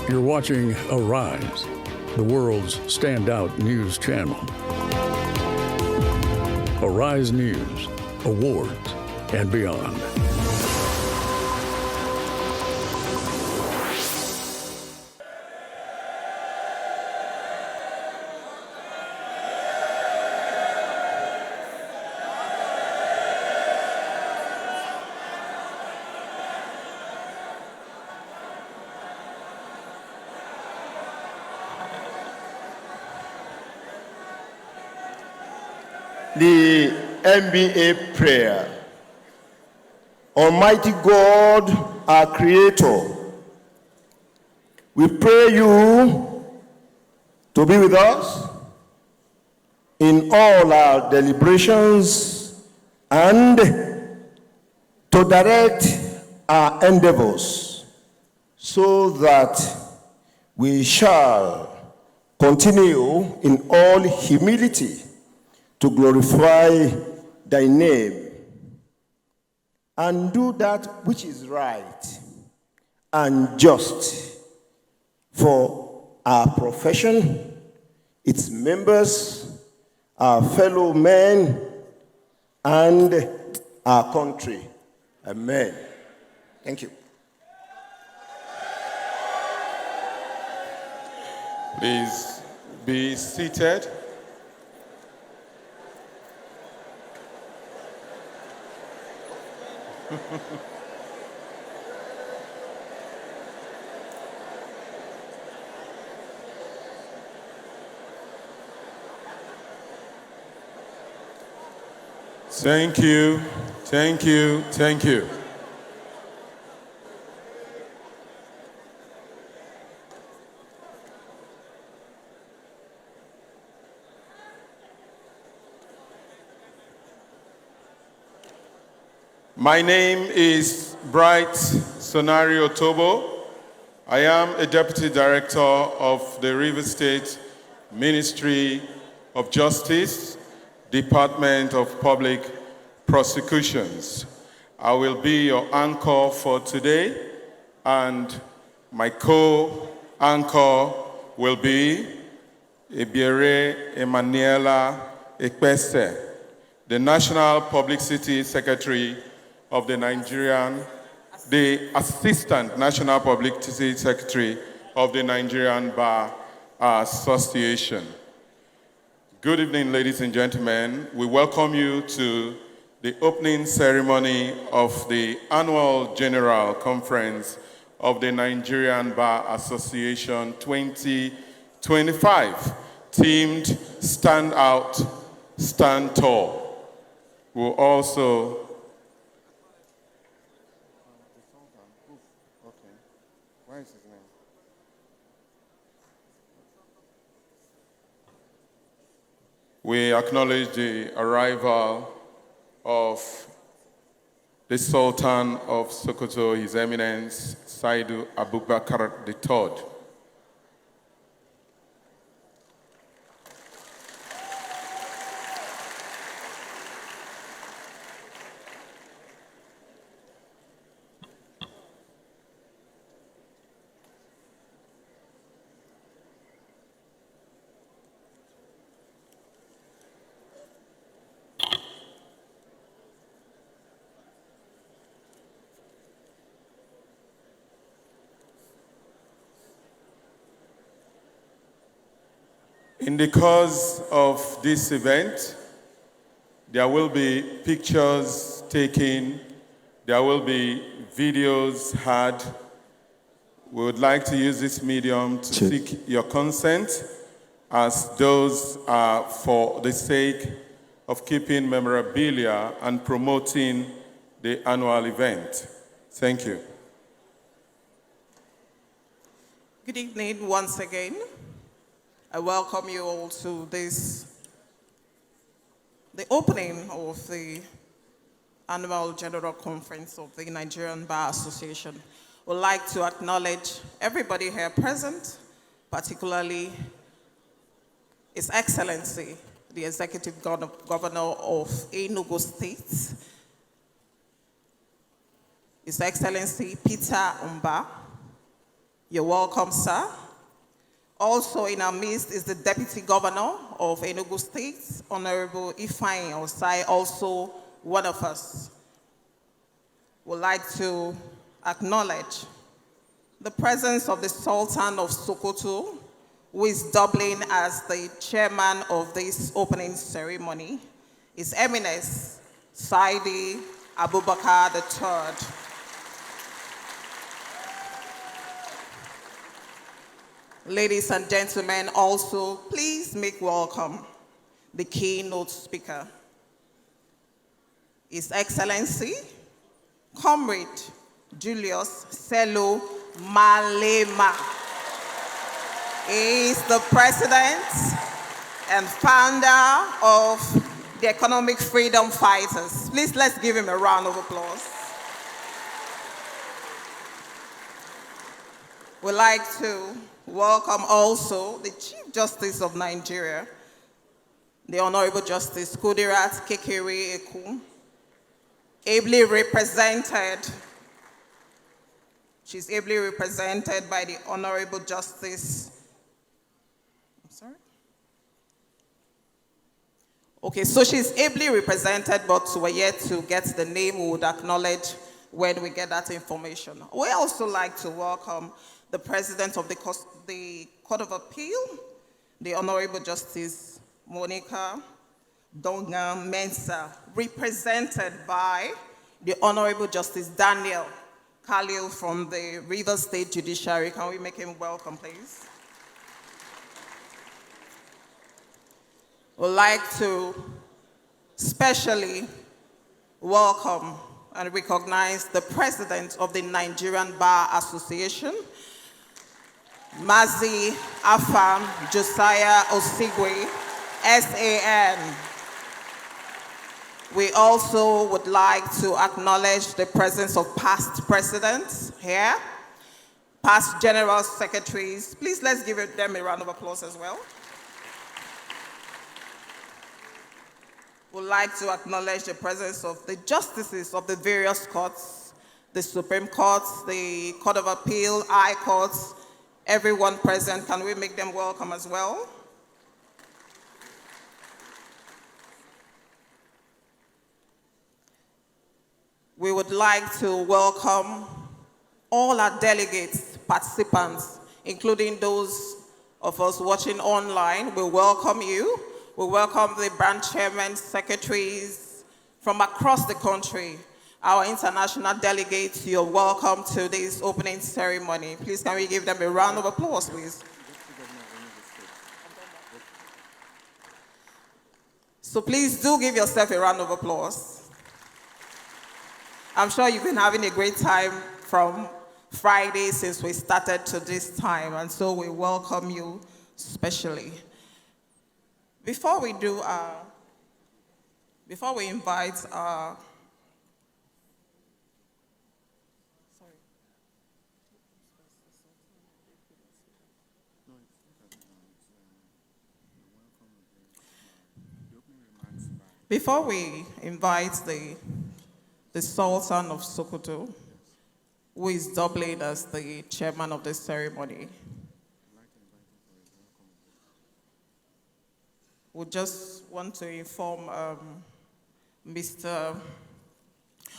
You're watching Arise, the world's standout news channel. Arise News, awards, and beyond. The NBA prayer. Almighty God, our Creator, we pray you to be with us in all our deliberations and to direct our endeavors so that we shall continue in all humility to glorify thy name and do that which is right and just for our profession, its members, our fellow men, and our country. Amen. Thank you. Please be seated. Thank you, thank you, thank you. My name is Bright Sonari Otobo. I am a Deputy Director of the Rivers State Ministry of Justice, Department of Public Prosecutions. I will be your anchor for today, and my co-anchor will be Ebiere Emanuela Ekpese, the National Publicity Secretary of the Assistant National Publicity Secretary of the Nigerian Bar Association. Good evening, ladies and gentlemen. We welcome you to the opening ceremony of the Annual General Conference of the Nigerian Bar Association 2025, themed Stand Out, Stand Tall. We'll also we acknowledge the arrival of the Sultan of Sokoto, His Eminence Saidu Abubakar III. In the course of this event, there will be pictures taken, there will be videos heard. We would like to use this medium to seek your consent, as those are for the sake of keeping memorabilia and promoting the annual event. Thank you. Good evening once again. I welcome you all to the opening of the Annual General Conference of the Nigerian Bar Association. I would like to acknowledge everybody here present, particularly His Excellency, the Executive Governor of Enugu State, His Excellency Peter Umba, You're welcome, sir. Also in our midst is the Deputy Governor of Enugu State, Honorable Ifeanyi Osai, also one of us. Would like to acknowledge the presence of the Sultan of Sokoto, who is doubling as the chairman of this opening ceremony, His Eminence Saidi Abubakar III. Ladies and gentlemen, also, please make welcome the keynote speaker, His Excellency, Comrade Julius Malema. He is the president and founder of the Economic Freedom Fighters. Please, let's give him a round of applause. We'd like to welcome also the Chief Justice of Nigeria, the Honorable Justice Kudirat Kekere Eku, ably represented. She's ably represented by the Honorable Justice. I'm sorry? Okay, so she's ably represented, but we're yet to get the name. We would acknowledge when we get that information. We also like to welcome the President of the Court of Appeal, the Honorable Justice Monica Dongan Mensah, represented by the Honorable Justice Daniel Khalil from the Rivers State Judiciary. Can we make him welcome, please? We'd like to specially welcome and recognize the President of the Nigerian Bar Association, Mazi Afam Josiah Osigwe, SAN. We also would like to acknowledge the presence of past presidents here, past general secretaries. Please, let's give them a round of applause as well. We'd like to acknowledge the presence of the justices of the various courts, the Supreme Court, the Court of Appeal, High Courts, everyone present. Can we make them welcome as well? We would like to welcome all our delegates, participants, including those of us watching online. We welcome you. We welcome the branch chairmen, secretaries from across the country. Our international delegates, you're welcome to this opening ceremony. Please, can we give them a round of applause, please? So please do give yourself a round of applause. I'm sure you've been having a great time from Friday since we started to this time, and so we welcome you specially. Before we invite our Before we invite the Sultan of Sokoto, who is doubling as the chairman of the ceremony, we just want to inform Mr.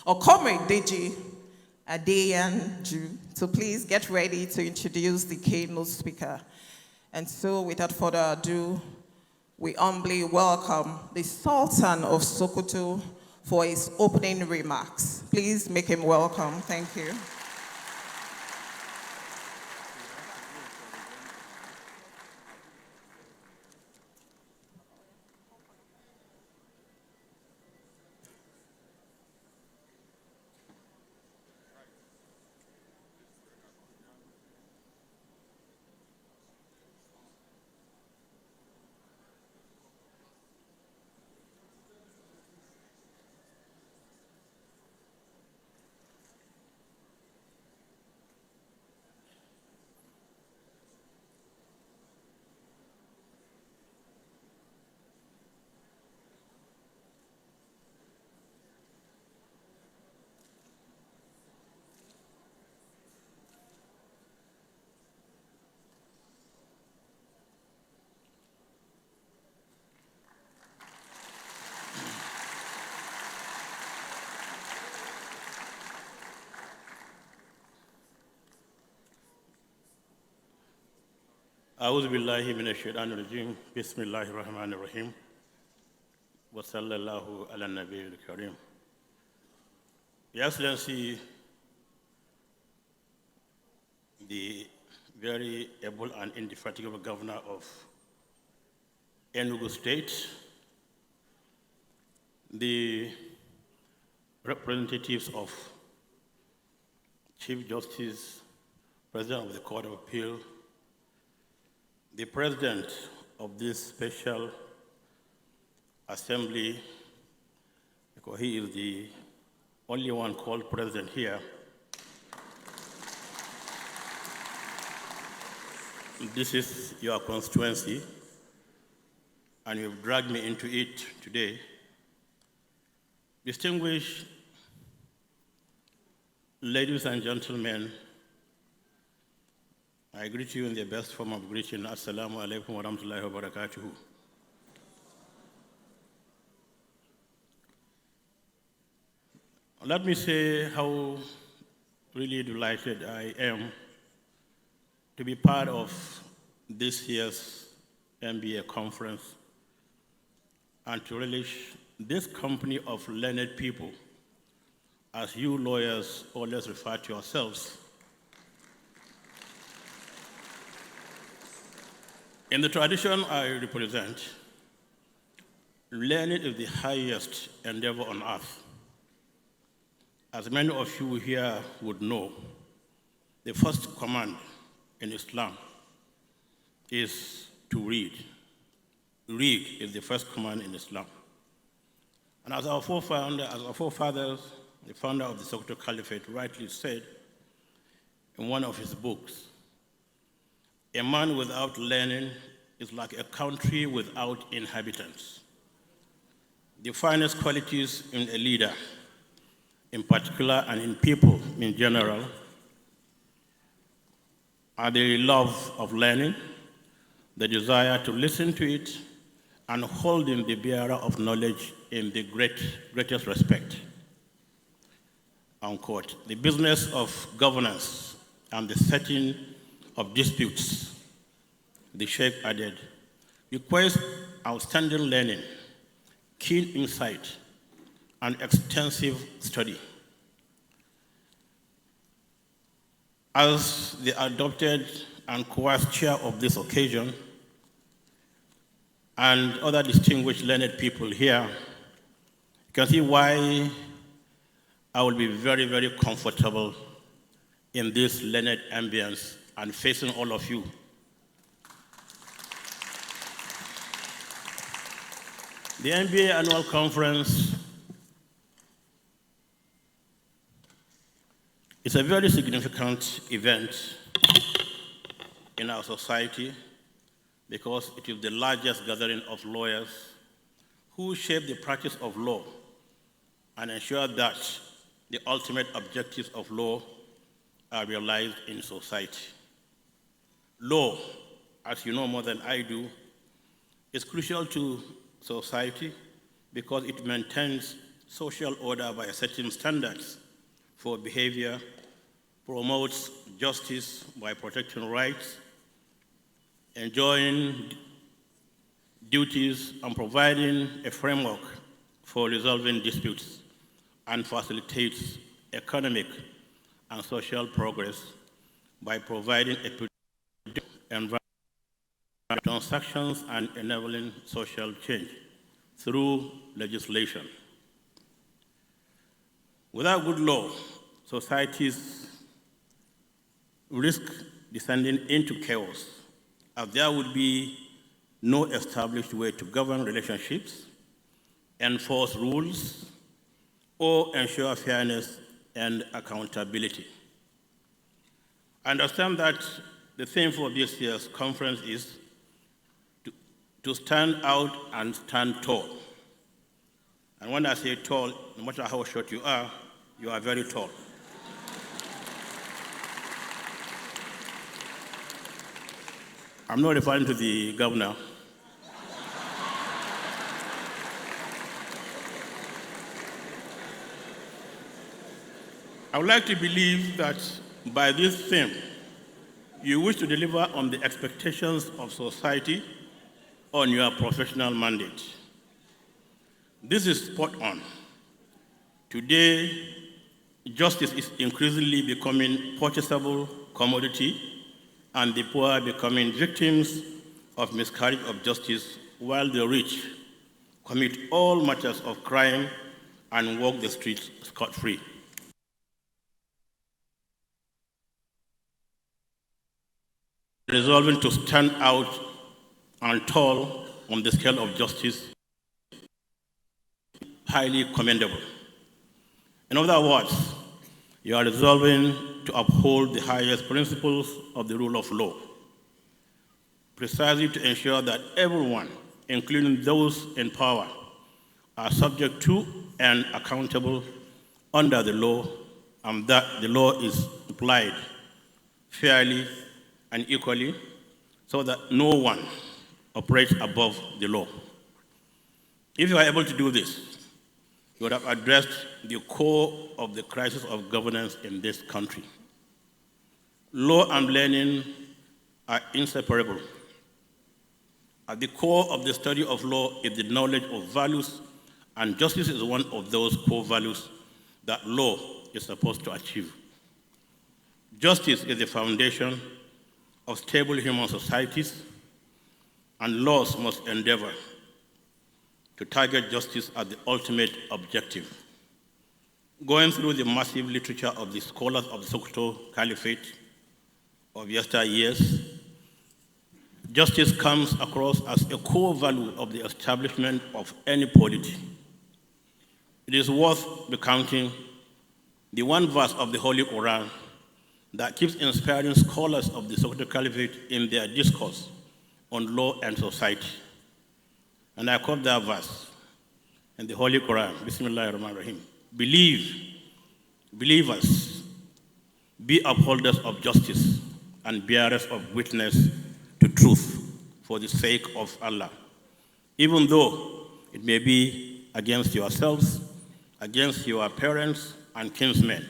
Comrade Deji Adeyanju to please get ready to introduce the keynote speaker. And so, without further ado, we humbly welcome the Sultan of Sokoto for his opening remarks. Please make him welcome. Thank you. أعوذ بالله من الشيطان الرجيم بسم الله الرحمن الرحيم وصلى الله على النبي الكريم. Your Excellency, the very able and indefatigable Governor of Enugu State, the representatives of Chief Justice, President of the Court of Appeal, the President of this special assembly, because he is the only one called President here, this is your constituency, and you've dragged me into it today. Distinguished ladies and gentlemen, I greet you in the best form of greeting. Assalamu alaikum wa rahmatullahi wa barakatuhu. Let me say how really delighted I am to be part of this year's MBA conference and to relish this company of learned people, as you lawyers always refer to yourselves. In the tradition I represent, learning is the highest endeavor on earth. As many of you here would know, the first command in Islam is to read. Read is the first command in Islam. And as our forefathers, the founder of the Sokoto Caliphate rightly said in one of his books, a man without learning is like a country without inhabitants. The finest qualities in a leader, in particular, and in people in general, are the love of learning, the desire to listen to it, and holding the bearer of knowledge in the greatest respect. Unquote. The business of governance and the setting of disputes, the Sheikh added, requires outstanding learning, keen insight, and extensive study. As the adopted and coerced chair of this occasion, and other distinguished learned people here, you can see why I will be very, very comfortable in this learned ambience and facing all of you. The NBA Annual Conference is a very significant event in our society because it is the largest gathering of lawyers who shape the practice of law and ensure that the ultimate objectives of law are realized in society. Law, as you know more than I do, is crucial to society because it maintains social order by setting standards for behavior, promotes justice by protecting rights, enjoying duties, and providing a framework for resolving disputes, and facilitates economic and social progress by providing a productive environment for transactions and enabling social change through legislation. Without good law, societies risk descending into chaos, as there would be no established way to govern relationships, enforce rules, or ensure fairness and accountability. I understand that the theme for this year's conference is to stand out and stand tall. And when I say tall, no matter how short you are very tall. I'm not referring to the governor. I would like to believe that by this theme, you wish to deliver on the expectations of society on your professional mandate. This is spot on. Today, justice is increasingly becoming purchasable commodity, and the poor are becoming victims of miscarriage of justice, while the rich commit all matters of crime and walk the streets scot-free. Resolving to stand out and tall on the scale of justice, highly commendable. In other words, you are resolving to uphold the highest principles of the rule of law, precisely to ensure that everyone, including those in power, are subject to and accountable under the law, and that the law is applied fairly and equally, so that no one operates above the law. If you are able to do this, you would have addressed the core of the crisis of governance in this country. Law and learning are inseparable. At the core of the study of law is the knowledge of values, and justice is one of those core values that law is supposed to achieve. Justice is the foundation of stable human societies, and laws must endeavor to target justice as the ultimate objective. Going through the massive literature of the scholars of the Sokoto Caliphate of yesteryears, justice comes across as a core value of the establishment of any polity. It is worth recounting the one verse of the Holy Quran that keeps inspiring scholars of the Sokoto Caliphate in their discourse on law and society. And I quote that verse in the Holy Quran, Bismillahir Rahmanir Rahim. Believers, be upholders of justice and bearers of witness to truth for the sake of Allah, even though it may be against yourselves, against your parents and kinsmen,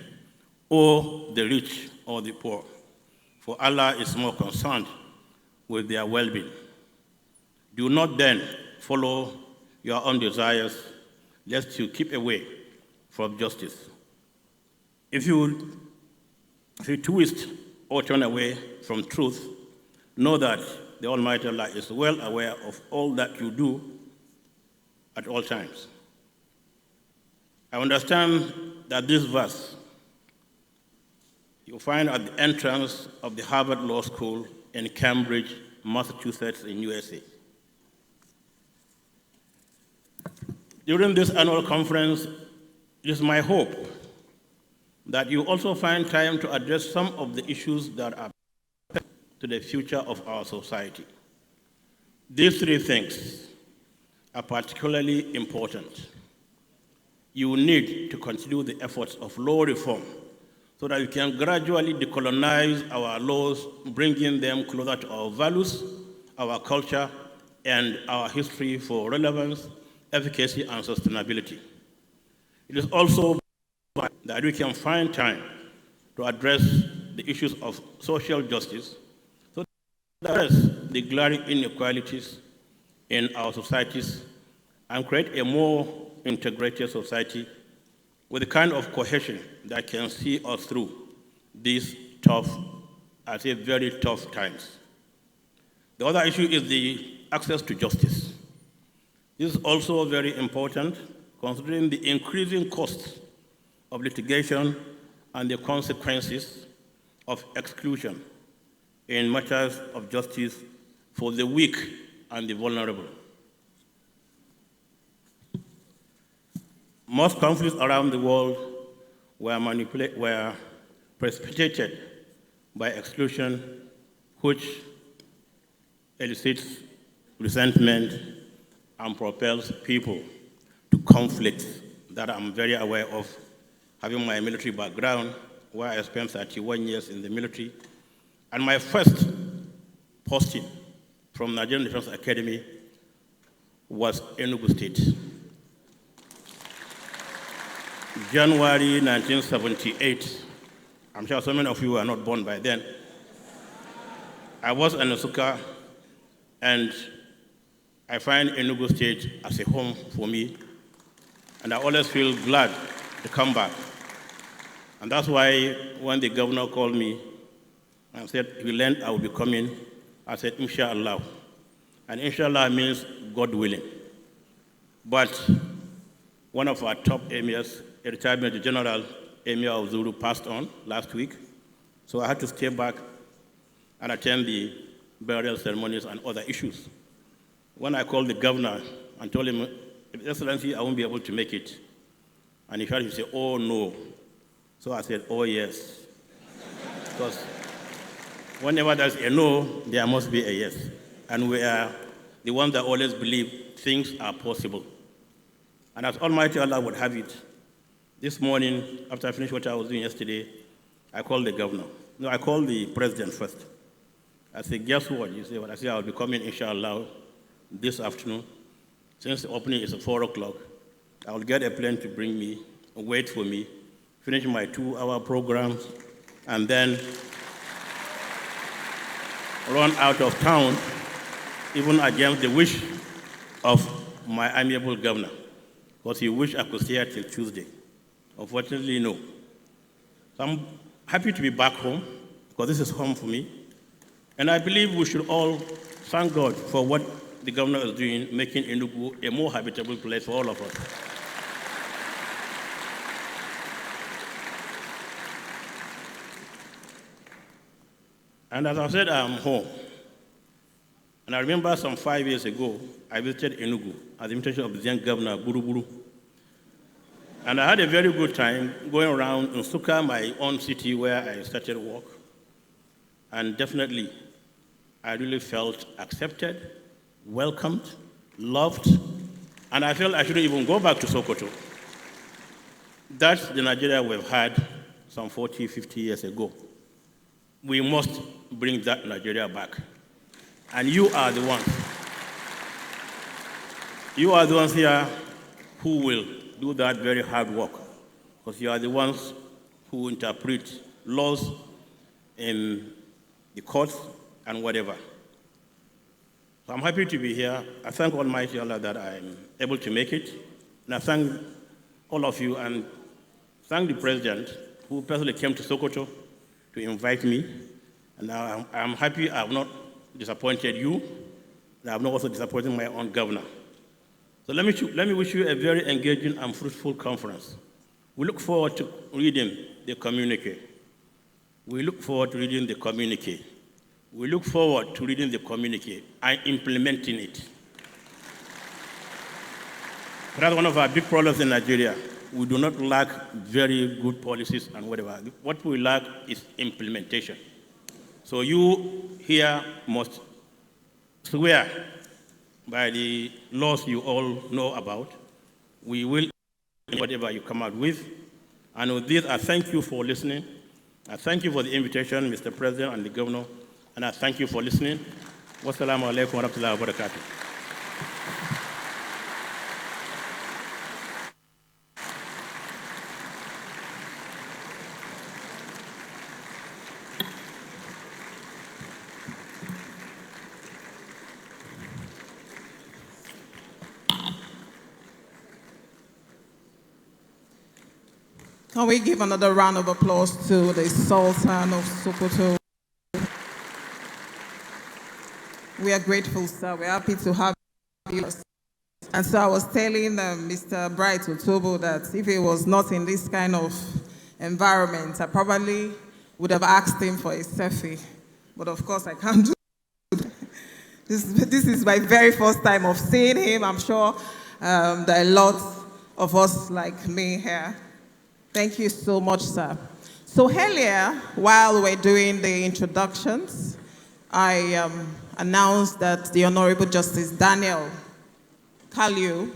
or the rich or the poor, for Allah is more concerned with their well-being. Do not then follow your own desires, lest you keep away from justice. If you twist or turn away from truth, know that the Almighty Allah is well aware of all that you do at all times. I understand that this verse you find at the entrance of the Harvard Law School in Cambridge, Massachusetts, in USA. During this annual conference, it is my hope that you also find time to address some of the issues that are to the future of our society. These three things are particularly important. You need to continue the efforts of law reform so that we can gradually decolonize our laws, bringing them closer to our values, our culture, and our history for relevance, efficacy, and sustainability. It is also that we can find time to address the issues of social justice, so that address the glaring inequalities in our societies and create a more integrated society with the kind of cohesion that can see us through these tough, I say very tough times. The other issue is the access to justice. This is also very important, considering the increasing costs of litigation and the consequences of exclusion in matters of justice for the weak and the vulnerable. Most conflicts around the world were precipitated by exclusion, which elicits resentment and propels people to conflicts that I'm very aware of, having my military background, where I spent 31 years in the military. And my first posting from Nigerian Defense Academy was Enugu State. January 1978. I'm sure so many of you were not born by then. I was in Nsukka, and I find Enugu State as a home for me, and I always feel glad to come back. And that's why when the governor called me and said he learned I would be coming, I said, Inshallah. And Inshallah means God willing. But one of our top emirs, a retired Major General Emir of Zulu, passed on last week. So I had to stay back and attend the burial ceremonies and other issues. When I called the governor and told him, Excellency, I won't be able to make it. And he heard him say, oh no. So I said, oh yes. Because whenever there's a no, there must be a yes. And we are the ones that always believe things are possible. And as Almighty Allah would have it, this morning, after I finished what I was doing yesterday, I called the governor. No, I called the president first. I said, guess what? You say what? I said, I'll be coming, inshallah, this afternoon. Since the opening is at 4 o'clock, I will get a plane to bring me, wait for me, finish my 2-hour programs, and then run out of town, even against the wish of my amiable governor, because he wished I could stay here till Tuesday. Unfortunately, no. So I'm happy to be back home, because this is home for me. And I believe we should all thank God for what the governor is doing, making Enugu a more habitable place for all of us. And as I said, I'm home. And I remember some 5 years ago, I visited Enugu at the invitation of the then governor, Buruburu. And I had a very good time going around Nsukka, my own city where I started work. And definitely, I really felt accepted, welcomed, loved, and I felt I shouldn't even go back to Sokoto. That's the Nigeria we've had some 40, 50 years ago. We must bring that Nigeria back. And you are the ones. You are the ones here who will do that very hard work, because you are the ones who interpret laws in the courts and whatever. So I'm happy to be here. I thank Almighty Allah that I'm able to make it. And I thank all of you and thank the President who personally came to Sokoto to invite me. And I'm happy I have not disappointed you, and I have not also disappointed my own governor. So let me wish you a very engaging and fruitful conference. We look forward to reading the communique. We look forward to reading the communique. We look forward to reading the communique and implementing it. That's one of our big problems in Nigeria. We do not lack very good policies and whatever. What we lack is implementation. So you here must swear by the laws you all know about. We will whatever you come out with. And with this, I thank you for listening. I thank you for the invitation, Mr. President and the Governor, and I thank you for listening. Wassalamu alaikum wa rahmatullahi wa barakatuh. Can we give another round of applause to the Sultan of Sokoto? We are grateful, sir. We're happy to have you. And so I was telling Mr. Bright Otobo that if he was not in this kind of environment, I probably would have asked him for a selfie. But of course, I can't do that. This is my very first time of seeing him. I'm sure there are a lot of us like me here. Thank you so much, sir. So earlier, while we're doing the introductions, I announced that the Honorable Justice Daniel Kaliu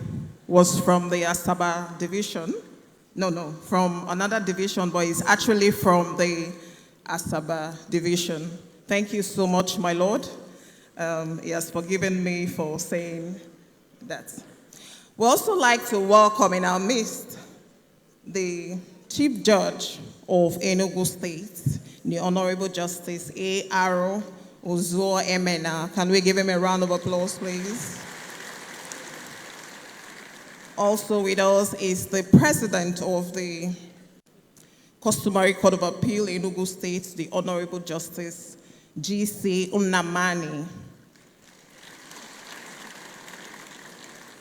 was from the Asaba division. No, from another division, but he's actually from the Asaba division. Thank you so much, my Lord. He has forgiven me for saying that. We also like to welcome in our midst the Chief Judge of Enugu State, the Honorable Justice A. Aro Ozuo Emena. Can we give him a round of applause, please? Also with us is the President of the Customary Court of Appeal, Enugu State, the Honorable Justice G.C. Unamani.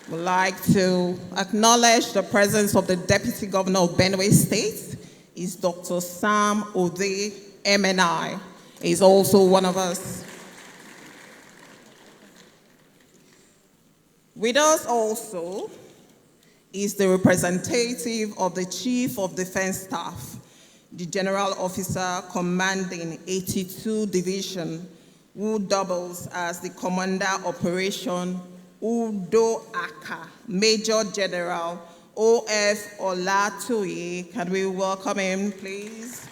We'd like to acknowledge the presence of the Deputy Governor of Benue State, is Dr. Sam Ode MNI. He's also one of us. With us also is the representative of the Chief of Defense Staff, the General Officer commanding 82 Division, who doubles as the Commander Operation Udo Aka, Major General O.F. Olatoye. Can we welcome him, please?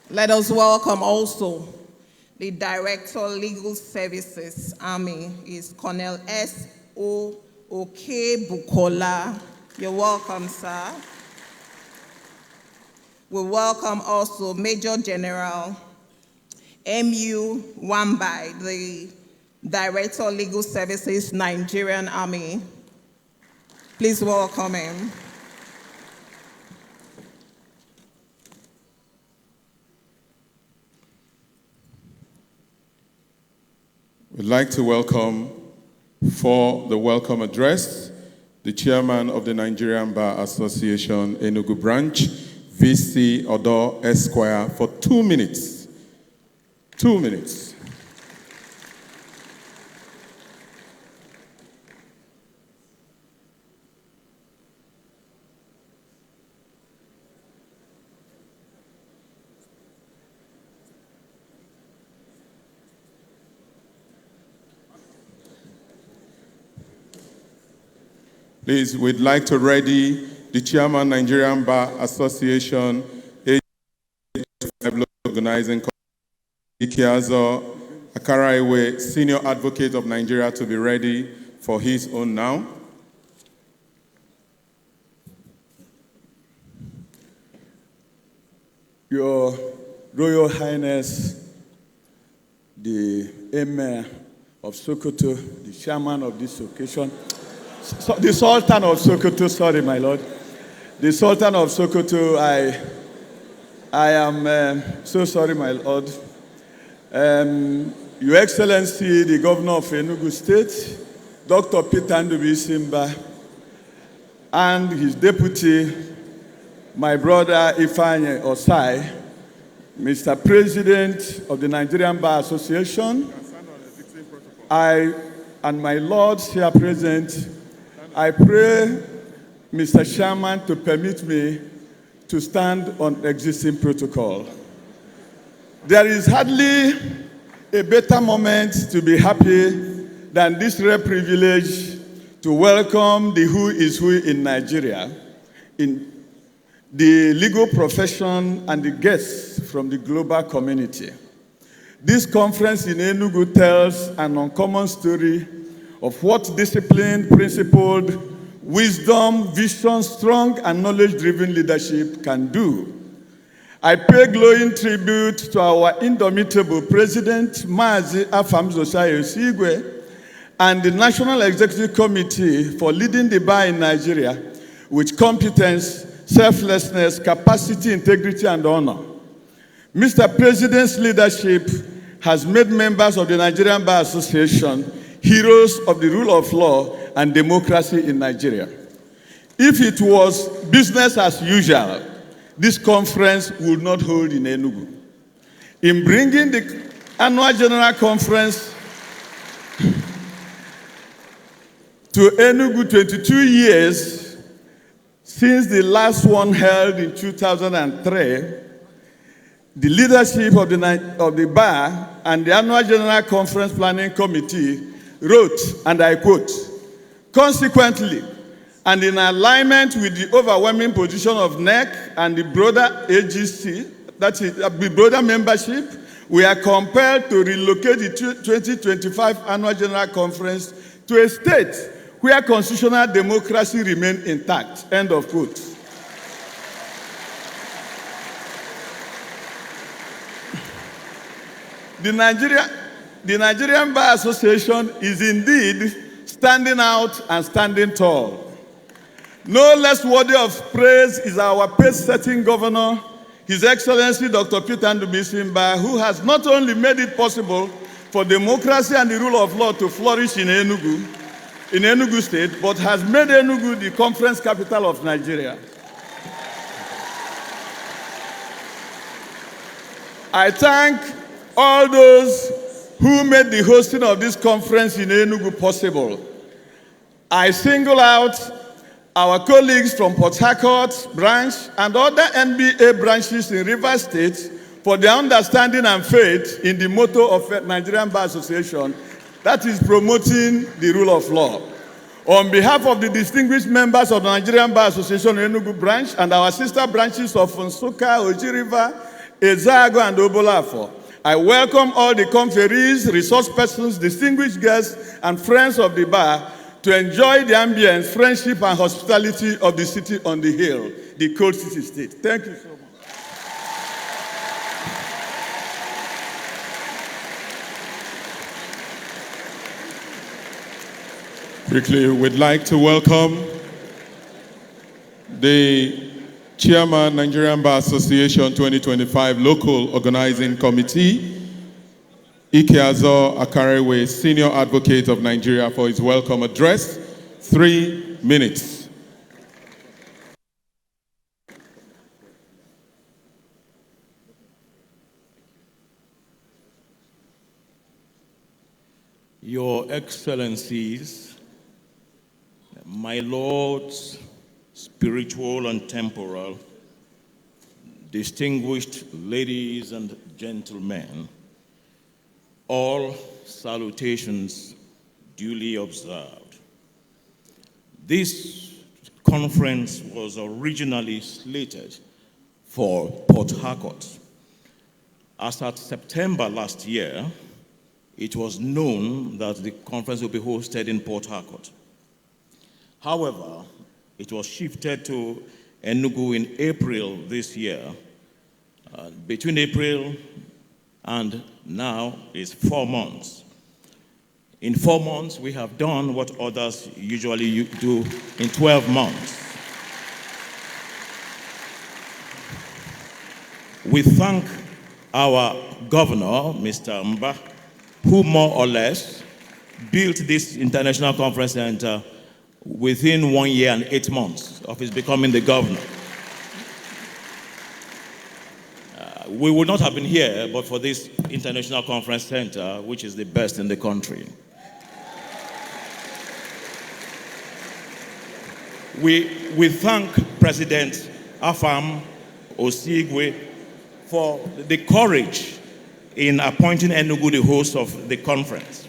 Let us welcome also the Director Legal Services Army, is Colonel S.O. Oke Bukola. You're welcome, sir. We welcome also Major General M.U. Wambai, the Director Legal Services Nigerian Army. Please welcome him. We'd like to welcome, for the welcome address, the Chairman of the Nigerian Bar Association, Enugu Branch, VC Odo Esquire, for 2 minutes. 2 minutes. Please, we'd like to ready the Chairman, Nigerian Bar Association, Organizing Ikiazo Akaraiwe, Senior Advocate of Nigeria, to be ready for his own now. Your Royal Highness, the Emir of Sokoto, the chairman of this occasion, the Sultan of Sokoto, sorry, my lord. The Sultan of Sokoto, I am so sorry, my lord. Your Excellency, the Governor of Enugu State, Dr. Peter Ndubi Simba, and his deputy, my brother Ifanye Osai, Mr. President of the Nigerian Bar Association, I and my lords here present, I pray Mr. Chairman to permit me to stand on existing protocol. There is hardly a better moment to be happy than this rare privilege to welcome the who is who in Nigeria, in the legal profession and the guests from the global community. This conference in Enugu tells an uncommon story of what disciplined, principled, wisdom, vision, strong, and knowledge-driven leadership can do. I pay glowing tribute to our indomitable President, Mazi Afamzo Osigwe, and the National Executive Committee for leading the bar in Nigeria with competence, selflessness, capacity, integrity, and honor. Mr. President's leadership has made members of the Nigerian Bar Association heroes of the rule of law and democracy in Nigeria. If it was business as usual, this conference would not hold in Enugu. In bringing the annual general conference to Enugu 22 years since the last one held in 2003, the leadership of the bar and the annual general conference planning committee wrote, and I quote, consequently, and in alignment with the overwhelming position of NEC and the broader AGC, that is the broader membership, we are compelled to relocate the 2025 annual general conference to a state where constitutional democracy remains intact, end of quote. The Nigerian Bar Association is indeed standing out and standing tall. No less worthy of praise is our pace-setting governor, His Excellency Dr. Peter Ndubuisi, who has not only made it possible for democracy and the rule of law to flourish in Enugu State, but has made Enugu the conference capital of Nigeria. I thank all those who made the hosting of this conference in Enugu possible. I single out our colleagues from Port Harcourt branch and other NBA branches in Rivers State for their understanding and faith in the motto of Nigerian Bar Association, that is promoting the rule of law. On behalf of the distinguished members of the Nigerian Bar Association Enugu branch and our sister branches of Nsukka, Oji River, Ezago, and Obolafo, I welcome all the conferees, resource persons, distinguished guests, and friends of the bar to enjoy the ambience, friendship, and hospitality of the city on the hill, the cold city state. Thank you so much. Quickly, we'd like to welcome the Chairman, Nigerian Bar Association 2025 Local Organizing Committee, Ikeazo Akarewe, Senior Advocate of Nigeria, for his welcome address. 3 minutes. Your Excellencies, my lords, spiritual and temporal, distinguished ladies and gentlemen, all salutations duly observed. This conference was originally slated for Port Harcourt. As at September last year, it was known that the conference would be hosted in Port Harcourt. However, it was shifted to Enugu in April this year. Between April and now is 4 months. In 4 months, we have done what others usually do in 12 months. We thank our governor, Mr. Mba, who more or less built this international conference center within 1 year and 8 months of his becoming the governor. We would not have been here but for this international conference center, which is the best in the country. We thank President Afam Osigwe for the courage in appointing Enugu the host of the conference.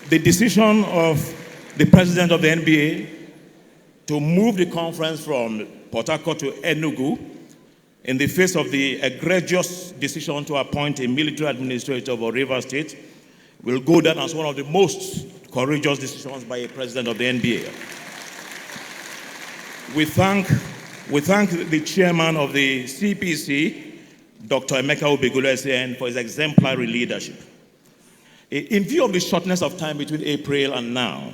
The decision of the president of the NBA to move the conference from Port Harcourt to Enugu in the face of the egregious decision to appoint a military administrator of Rivers State will go down as one of the most courageous decisions by a president of the NBA. We thank the chairman of the CPC, Dr. Emeka Obegulesien, for his exemplary leadership. In view of the shortness of time between April and now,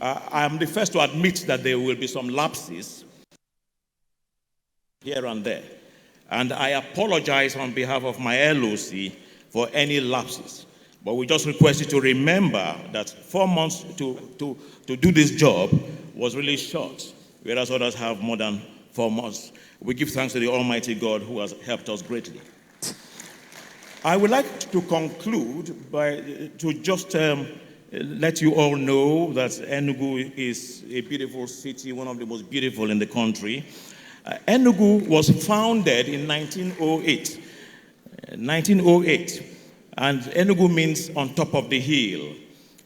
I am the first to admit that there will be some lapses here and there. And I apologize on behalf of my LOC for any lapses. But we just request you to remember that 4 months to do this job was really short, whereas others have more than 4 months. We give thanks to the Almighty God who has helped us greatly. I would like to conclude by to just let you all know that Enugu is a beautiful city, one of the most beautiful in the country. Enugu was founded in 1908. 1908. And Enugu means on top of the hill.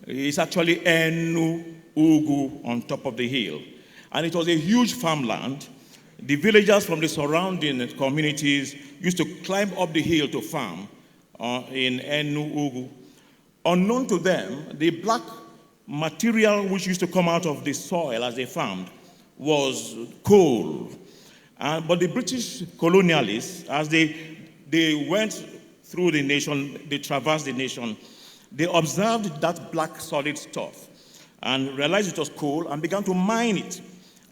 It's actually Enugu, on top of the hill. And it was a huge farmland. The villagers from the surrounding communities used to climb up the hill to farm in Enugu. Unknown to them, the black material which used to come out of the soil as they farmed was coal. But the British colonialists, as they went through the nation, they traversed the nation. They observed that black solid stuff and realized it was coal and began to mine it.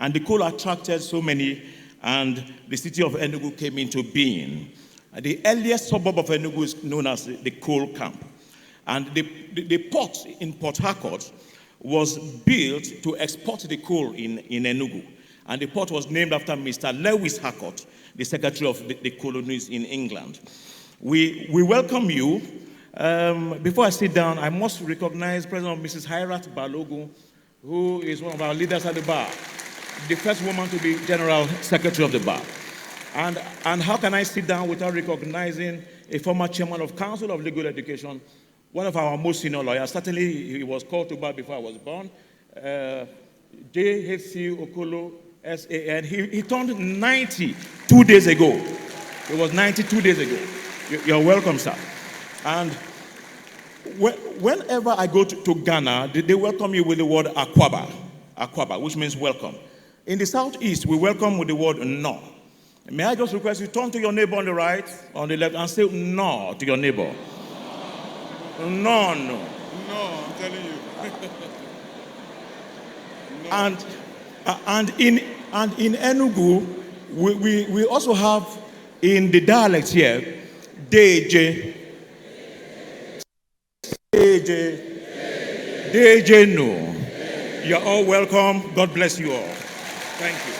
And the coal attracted so many, and the city of Enugu came into being. The earliest suburb of Enugu is known as the coal camp. And the port in Port Harcourt was built to export the coal in Enugu. And the port was named after Mr. Lewis Harcourt, the secretary of the colonies in England. We welcome you. Before I sit down, I must recognize President Mrs. Hairat Balogun, who is one of our leaders at the bar, the first woman to be General Secretary of the bar. And how can I sit down without recognizing a former chairman of Council of Legal Education, one of our most senior lawyers? Certainly, he was called to bar before I was born. J.H.C. Okolo, S.A.N. He turned 90 2 days ago. It was 92 days ago. You're welcome, sir. And whenever I go to Ghana, they welcome you with the word Akwaba, which means welcome. In the southeast, we welcome with the word no. May I just request you turn to your neighbor on the right, on the left, and say no to your neighbor. No. No, I'm telling you. No. And in Enugu, we also have in the dialect here, Deje no. You're all welcome. God bless you all. Thank you.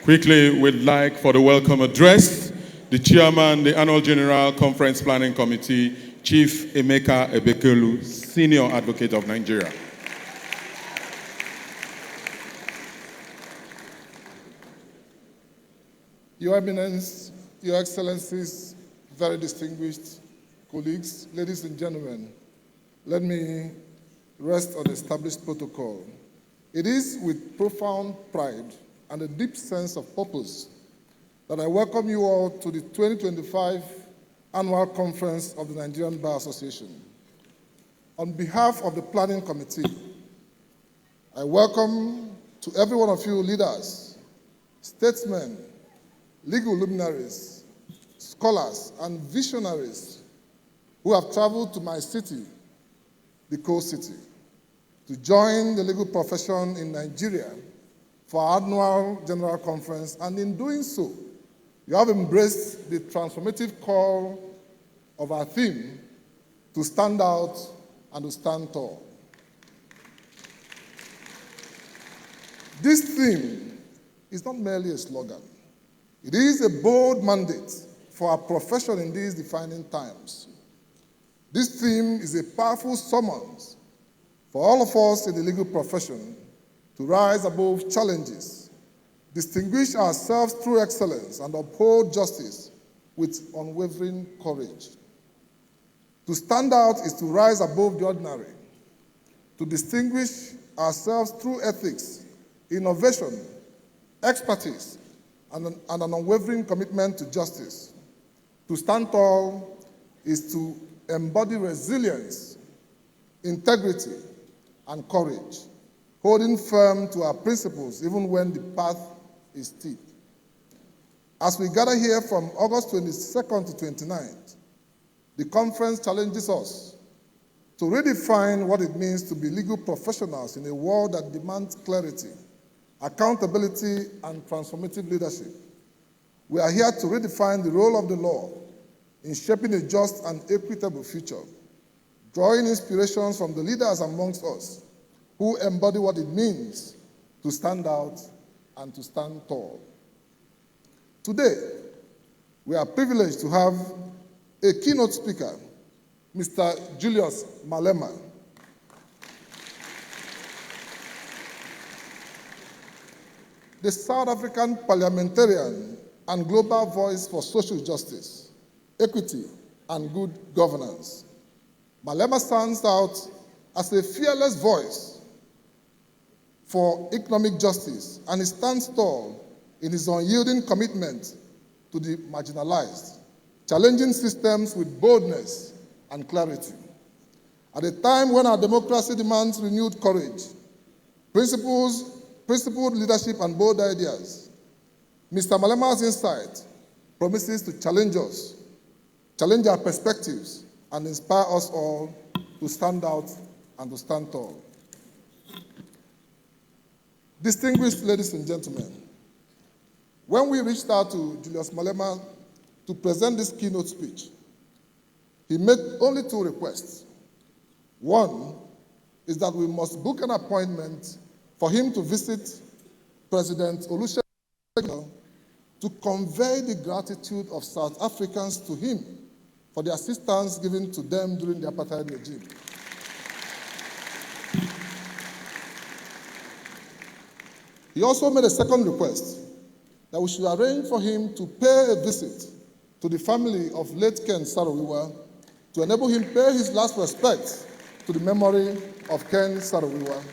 Quickly, we'd like for the welcome address, the chairman, the Annual General Conference Planning Committee, Chief Emeka Ebekelu, Senior Advocate of Nigeria. Your Eminence, Your Excellencies, very distinguished colleagues, ladies and gentlemen, let me rest on established protocol. It is with profound pride and a deep sense of purpose that I welcome you all to the 2025 Annual Conference of the Nigerian Bar Association. On behalf of the Planning Committee, I welcome to every one of you leaders, statesmen, legal luminaries, scholars, and visionaries who have traveled to my city, the coast city, to join the legal profession in Nigeria for our annual General Conference, and in doing so, you have embraced the transformative call of our theme to stand out and to stand tall. This theme is not merely a slogan. It is a bold mandate for our profession in these defining times. This theme is a powerful summons for all of us in the legal profession to rise above challenges, distinguish ourselves through excellence, and uphold justice with unwavering courage. To stand out is to rise above the ordinary, to distinguish ourselves through ethics, innovation, expertise, and an unwavering commitment to justice. To stand tall is to embody resilience, integrity, and courage, holding firm to our principles even when the path is steep. As we gather here from August 22nd to 29th, the conference challenges us to redefine what it means to be legal professionals in a world that demands clarity, accountability, and transformative leadership. We are here to redefine the role of the law in shaping a just and equitable future, drawing inspirations from the leaders amongst us who embody what it means to stand out and to stand tall. Today, we are privileged to have a keynote speaker, Mr. Julius Malema. The South African parliamentarian and global voice for social justice, equity, and good governance. Malema stands out as a fearless voice for economic justice, and he stands tall in his unyielding commitment to the marginalized, challenging systems with boldness and clarity. At a time when our democracy demands renewed courage, principled leadership, and bold ideas, Mr. Malema's insight promises to challenge us, challenge our perspectives, and inspire us all to stand out and to stand tall. Distinguished ladies and gentlemen, when we reached out to Julius Malema to present this keynote speech, he made only two requests. One is that we must book an appointment for him to visit President Olusegun to convey the gratitude of South Africans to him for the assistance given to them during the apartheid regime. He also made a second request that we should arrange for him to pay a visit to the family of late Ken Saro-Wiwa to enable him pay his last respects to the memory of Ken Saro-Wiwa.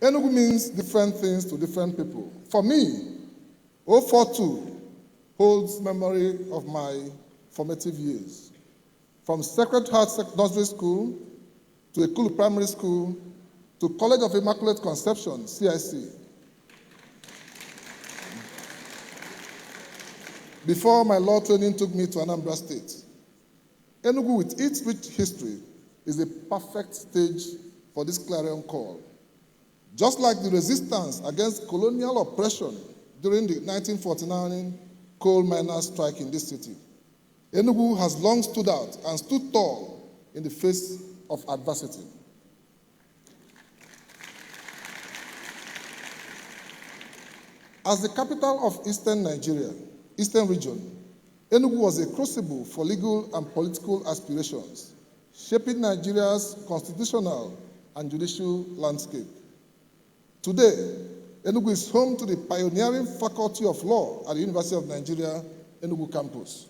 Enugu means different things to different people. For me, 042 holds memory of my formative years. From Sacred Heart Nursery School to Ekulu Primary School to College of Immaculate Conception, CIC. Before my law training took me to Anambra State, Enugu, with its rich history, is a perfect stage for this clarion call. Just like the resistance against colonial oppression during the 1949 coal miners' strike in this city, Enugu has long stood out and stood tall in the face of adversity. As the capital of Eastern Nigeria, Eastern region, Enugu was a crucible for legal and political aspirations, shaping Nigeria's constitutional and judicial landscape. Today, Enugu is home to the pioneering Faculty of Law at the University of Nigeria, Enugu campus.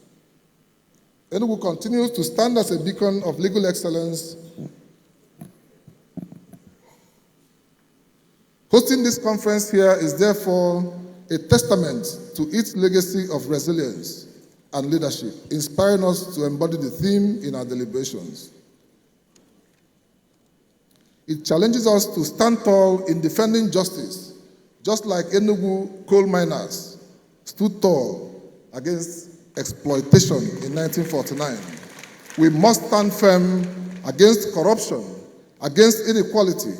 Enugu continues to stand as a beacon of legal excellence. Hosting this conference here is therefore a testament to its legacy of resilience and leadership, inspiring us to embody the theme in our deliberations. It challenges us to stand tall in defending justice, just like Enugu coal miners stood tall against exploitation in 1949. We must stand firm against corruption, against inequality,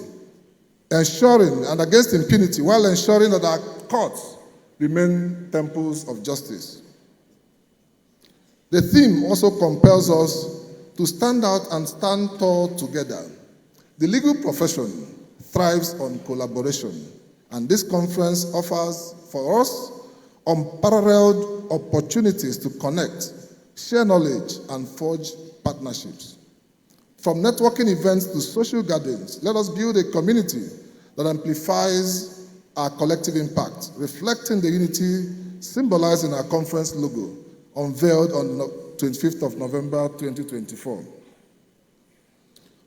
ensuring and against impunity, while ensuring that our courts remain temples of justice. The theme also compels us to stand out and stand tall together. The legal profession thrives on collaboration, and this conference offers for us unparalleled opportunities to connect, share knowledge, and forge partnerships. From networking events to social gatherings, let us build a community that amplifies our collective impact, reflecting the unity symbolized in our conference logo, unveiled on the 25th of November 2024.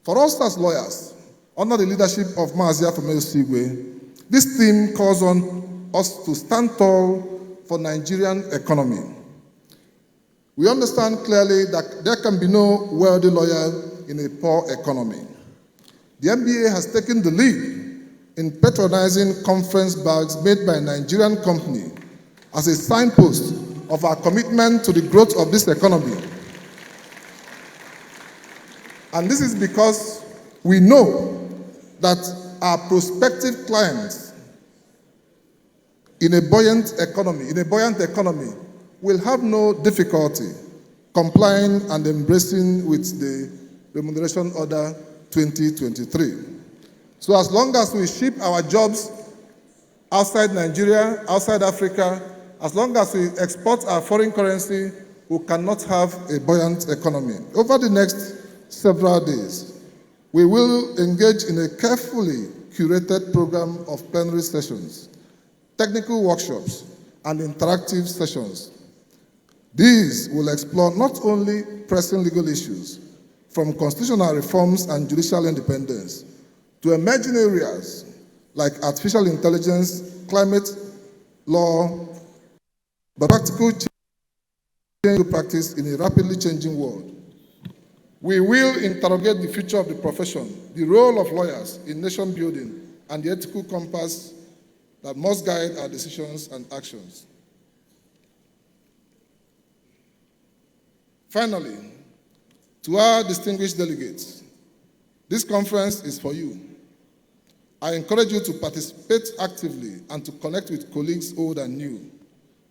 For us as lawyers, under the leadership of Maazia Sigwe, this theme calls on us to stand tall for Nigerian economy. We understand clearly that there can be no wealthy lawyer in a poor economy. The MBA has taken the lead in patronizing conference bags made by a Nigerian company as a signpost of our commitment to the growth of this economy. And this is because we know that our prospective clients in a buoyant economy will have no difficulty complying and embracing with the Remuneration Order 2023. So as long as we ship our jobs outside Nigeria, outside Africa, as long as we export our foreign currency, we cannot have a buoyant economy. Over the next several days, we will engage in a carefully curated program of plenary sessions, technical workshops, and interactive sessions. These will explore not only pressing legal issues, from constitutional reforms and judicial independence, to emerging areas like artificial intelligence, climate law, but practical change practice in a rapidly changing world. We will interrogate the future of the profession, the role of lawyers in nation building, and the ethical compass that must guide our decisions and actions. Finally, to our distinguished delegates, this conference is for you. I encourage you to participate actively and to connect with colleagues old and new,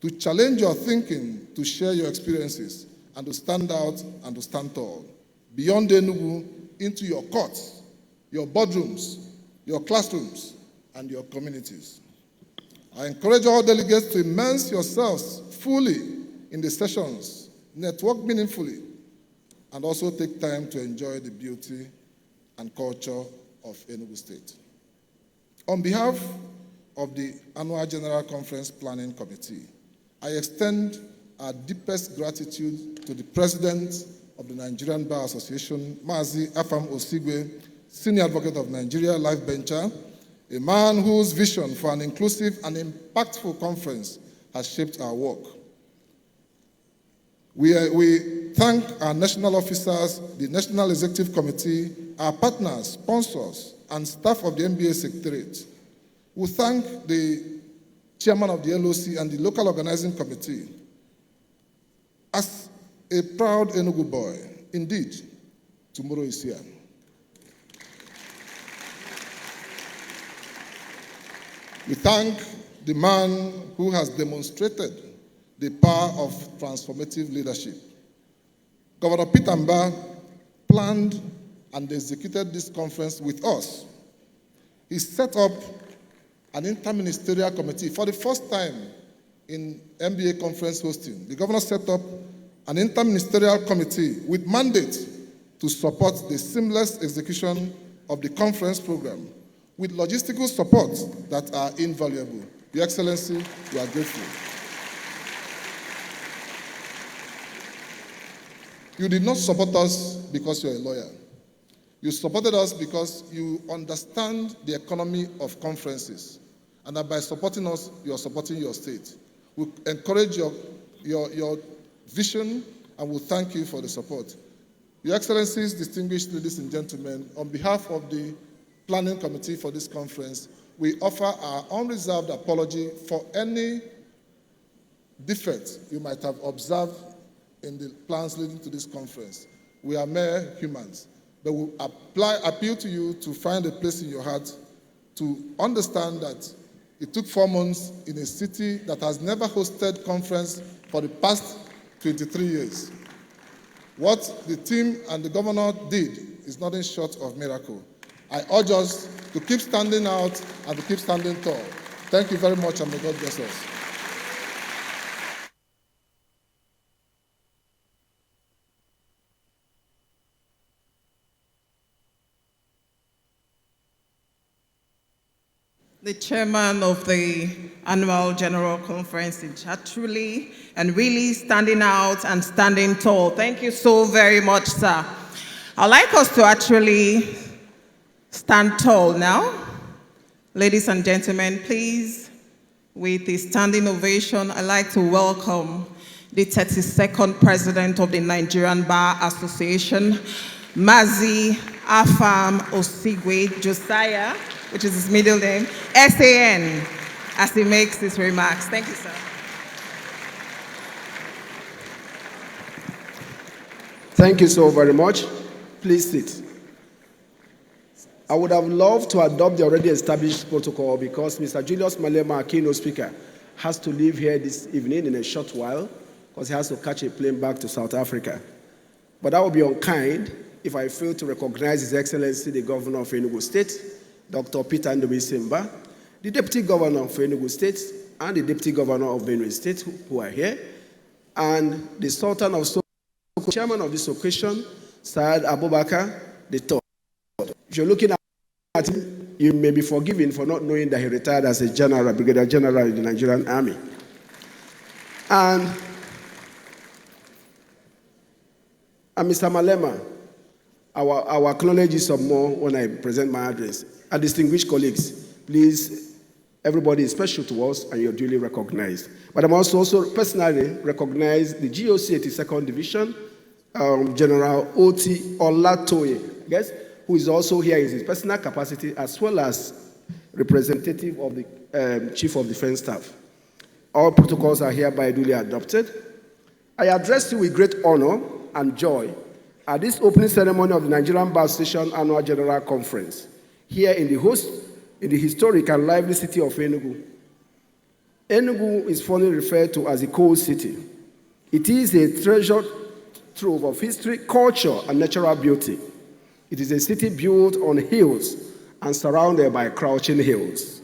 to challenge your thinking, to share your experiences, and to stand out and to stand tall, beyond Enugu, into your courts, your boardrooms, your classrooms, and your communities. I encourage all delegates to immerse yourselves fully in the sessions, network meaningfully, and also take time to enjoy the beauty and culture of Enugu State. On behalf of the Annual General Conference Planning Committee, I extend our deepest gratitude to the President of the Nigerian Bar Association, Mazi Afam Osigwe, Senior Advocate of Nigeria, Life Bencher, a man whose vision for an inclusive and impactful conference has shaped our work. We thank our national officers, the National Executive Committee, our partners, sponsors, and staff of the MBA Secretariat. We thank the chairman of the LOC and the local organizing committee. As a proud Enugu boy, indeed, tomorrow is here. We thank the man who has demonstrated the power of transformative leadership. Governor Peter Mba planned and executed this conference with us. He set up an interministerial committee for the first time in MBA conference hosting. The governor set up an interministerial committee with mandate to support the seamless execution of the conference program with logistical support that are invaluable. Your Excellency, we are grateful. You did not support us because you're a lawyer. You supported us because you understand the economy of conferences, and that by supporting us, you are supporting your state. We encourage your vision, and we thank you for the support. Your Excellencies, distinguished ladies and gentlemen, on behalf of the Planning Committee for this conference, we offer our unreserved apology for any defects you might have observed in the plans leading to this conference. We are mere humans, but we appeal to you to find a place in your heart to understand that it took 4 months in a city that has never hosted conference for the past 23 years. What the team and the governor did is nothing short of miracle. I urge us to keep standing out and to keep standing tall. Thank you very much, and may God bless us. The chairman of the Annual General Conference is truly and really standing out and standing tall. Thank you so very much, sir. I'd like us to actually stand tall now. Ladies and gentlemen, please, with a standing ovation, I'd like to welcome the 32nd President of the Nigerian Bar Association, Mazi Afam Osigwe Josiah, which is his middle name, SAN, as he makes his remarks. Thank you, sir. Thank you so very much. Please sit. I would have loved to adopt the already established protocol because Mr. Julius Malema, our keynote speaker, has to leave here this evening in a short while because he has to catch a plane back to South Africa. But that would be unkind if I fail to recognize His Excellency, the Governor of Enugu State, Dr. Peter Ndubuisi, the Deputy Governor of Enugu State, and the Deputy Governor of Benue State, who are here, and the Sultan of Sokoto, Chairman of this occasion, Saad Abubakar III. If you're looking at him, you may be forgiven for not knowing that he retired as a general, brigadier general in the Nigerian Army. And Mr. Malema, I will acknowledge you some more when I present my address. And distinguished colleagues, please, everybody is special to us and you're duly recognized. But I'm also personally recognize the GOC 82nd Division, General Oti Olatoye, yes, who is also here in his personal capacity, as well as representative of the Chief of Defense Staff. All protocols are hereby duly adopted. I address you with great honor and joy at this opening ceremony of the Nigerian Bar Association Annual General Conference, here in the historic and lively city of Enugu. Enugu is fondly referred to as a coal city. It is a treasure trove of history, culture, and natural beauty. It is a city built on hills and surrounded by crouching hills.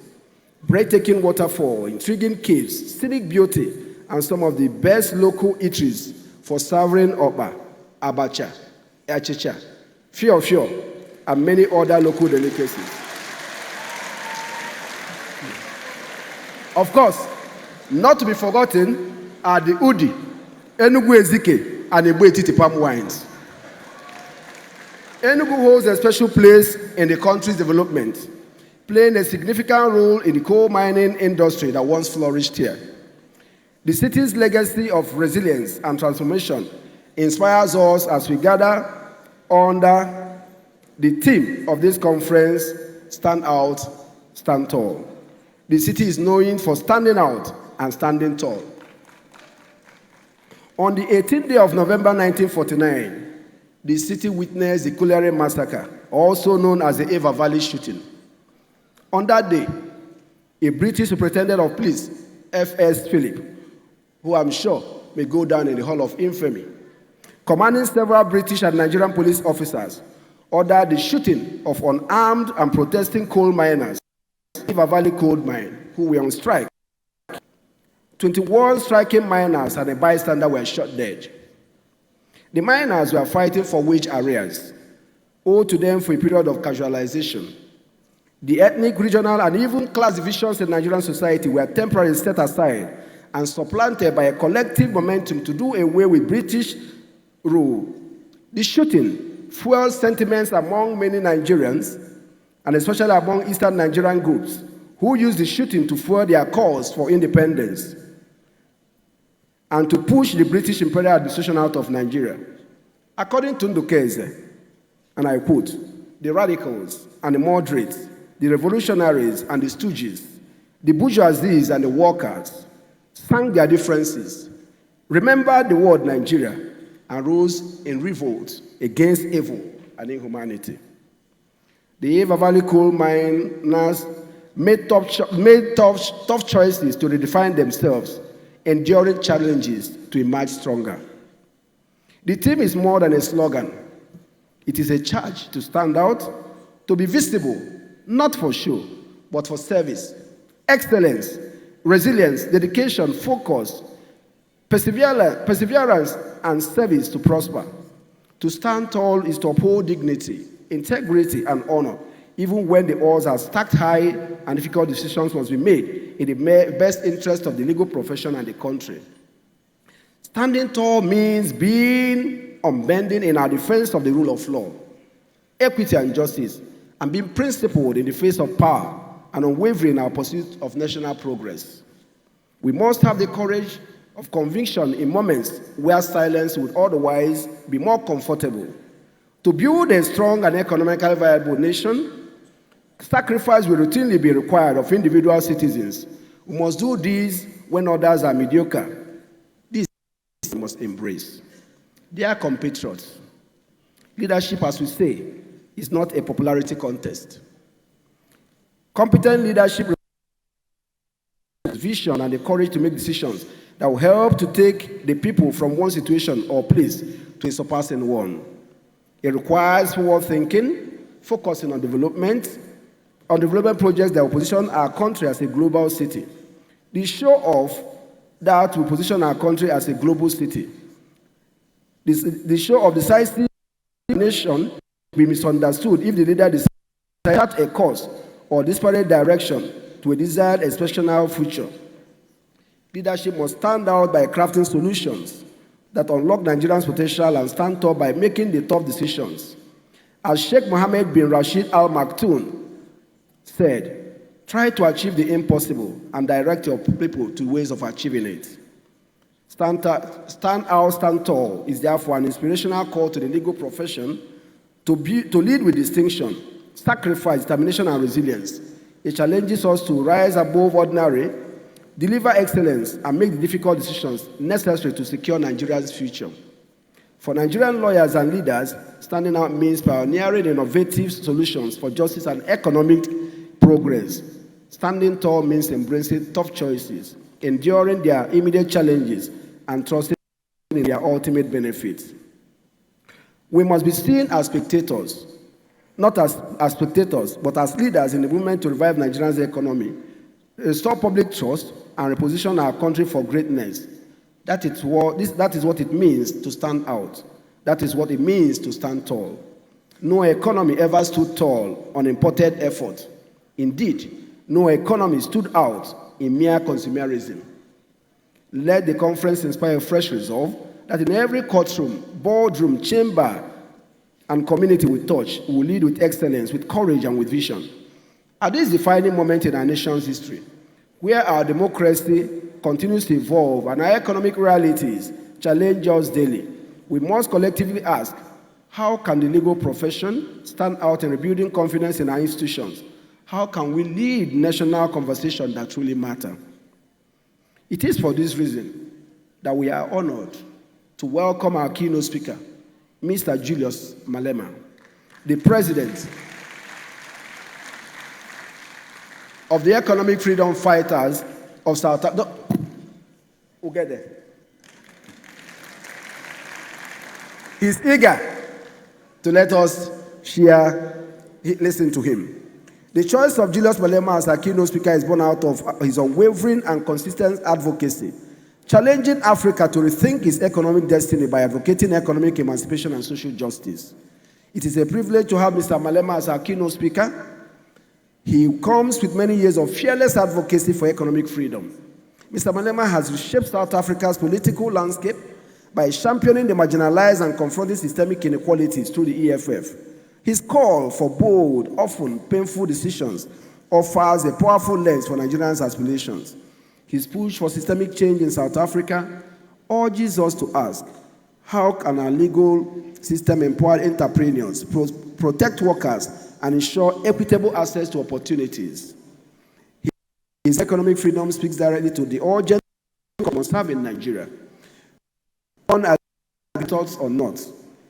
Breathtaking waterfall, intriguing caves, scenic beauty, and some of the best local eateries for serving okpa, abacha, achicha, fio, and many other local delicacies. Of course, not to be forgotten are the Udi, Enugu Ezike, and Egbe Etiti palm wines. Enugu holds a special place in the country's development, playing a significant role in the coal mining industry that once flourished here. The city's legacy of resilience and transformation inspires us as we gather under the theme of this conference, Stand Out, Stand Tall. The city is known for standing out and standing tall. On the 18th day of November 1949, the city witnessed the Colliery Massacre, also known as the Eva Valley shooting. On that day, a British superintendent of police, F.S. Phillip, who I'm sure may go down in the Hall of Infamy, commanding several British and Nigerian police officers, ordered the shooting of unarmed and protesting coal miners at Eva Valley Coal Mine, who were on strike. 21 striking miners and a bystander were shot dead. The miners were fighting for wage arrears, owed to them for a period of casualization. The ethnic, regional, and even class divisions in Nigerian society were temporarily set aside and supplanted by a collective momentum to do away with British rule. The shooting fueled sentiments among many Nigerians, and especially among Eastern Nigerian groups, who used the shooting to fuel their cause for independence and to push the British imperial administration out of Nigeria. According to Ndukeze, and I quote, the radicals and the moderates, the revolutionaries and the stooges, the bourgeoisies and the workers sang their differences, remembered the word Nigeria, and rose in revolt against evil and inhumanity. The Eva Valley coal miners made tough choices to redefine themselves, enduring challenges to emerge stronger. The theme is more than a slogan. It is a charge to stand out, to be visible, not for show, but for service, excellence, resilience, dedication, focus, perseverance, and service to prosper. To stand tall is to uphold dignity, integrity, and honor, even when the odds are stacked high and difficult decisions must be made in the best interest of the legal profession and the country. Standing tall means being unbending in our defense of the rule of law, equity and justice, and being principled in the face of power and unwavering in our pursuit of national progress. We must have the courage of conviction in moments where silence would otherwise be more comfortable. To build a strong and economically viable nation, sacrifice will routinely be required of individual citizens. We must do this when others are mediocre. This we must embrace. Dear compatriots, leadership, as we say, is not a popularity contest. Competent leadership requires vision and the courage to make decisions that will help to take the people from one situation or place to a surpassing one. It requires forward thinking, focusing on development projects that will position our country as a global city. The show off that will position our country as a global city. The show of decisive nation will be misunderstood if the leader decides to chart a course or disparate direction to a desired exceptional future. Leadership must stand out by crafting solutions that unlock Nigerians' potential and stand tall by making the tough decisions. As Sheikh Mohammed bin Rashid Al Maktoum said, try to achieve the impossible and direct your people to ways of achieving it. Stand out, stand tall is therefore an inspirational call to the legal profession to lead with distinction, sacrifice, determination, and resilience. It challenges us to rise above ordinary, deliver excellence, and make the difficult decisions necessary to secure Nigeria's future. For Nigerian lawyers and leaders, standing out means pioneering innovative solutions for justice and economic progress. Standing tall means embracing tough choices, enduring their immediate challenges, and trusting in their ultimate benefits. We must be seen as spectators, not as spectators, but as leaders in the movement to revive Nigeria's economy, restore public trust, and reposition our country for greatness. That is what it means to stand out. That is what it means to stand tall. No economy ever stood tall on imported effort. Indeed, no economy stood out in mere consumerism. Let the conference inspire a fresh resolve that in every courtroom, boardroom, chamber, and community we touch, we will lead with excellence, with courage, and with vision. At this defining moment in our nation's history, where our democracy continues to evolve and our economic realities challenge us daily, we must collectively ask, how can the legal profession stand out in rebuilding confidence in our institutions? How can we lead national conversations that truly matter? It is for this reason that we are honored to welcome our keynote speaker, Mr. Julius Malema, the President of the Economic Freedom Fighters of South Africa. We'll get there. He's eager to let us listen to him. The choice of Julius Malema as our keynote speaker is born out of his unwavering and consistent advocacy, challenging Africa to rethink its economic destiny by advocating economic emancipation and social justice. It is a privilege to have Mr. Malema as our keynote speaker. He comes with many years of fearless advocacy for economic freedom. Mr. Malema has reshaped South Africa's political landscape by championing the marginalized and confronting systemic inequalities through the EFF. His call for bold, often painful decisions offers a powerful lens for Nigerians' aspirations. His push for systemic change in South Africa urges us to ask, how can our legal system empower entrepreneurs, protect workers, and ensure equitable access to opportunities? His economic freedom speaks directly to the urgent we must have in Nigeria. On as thoughts or not,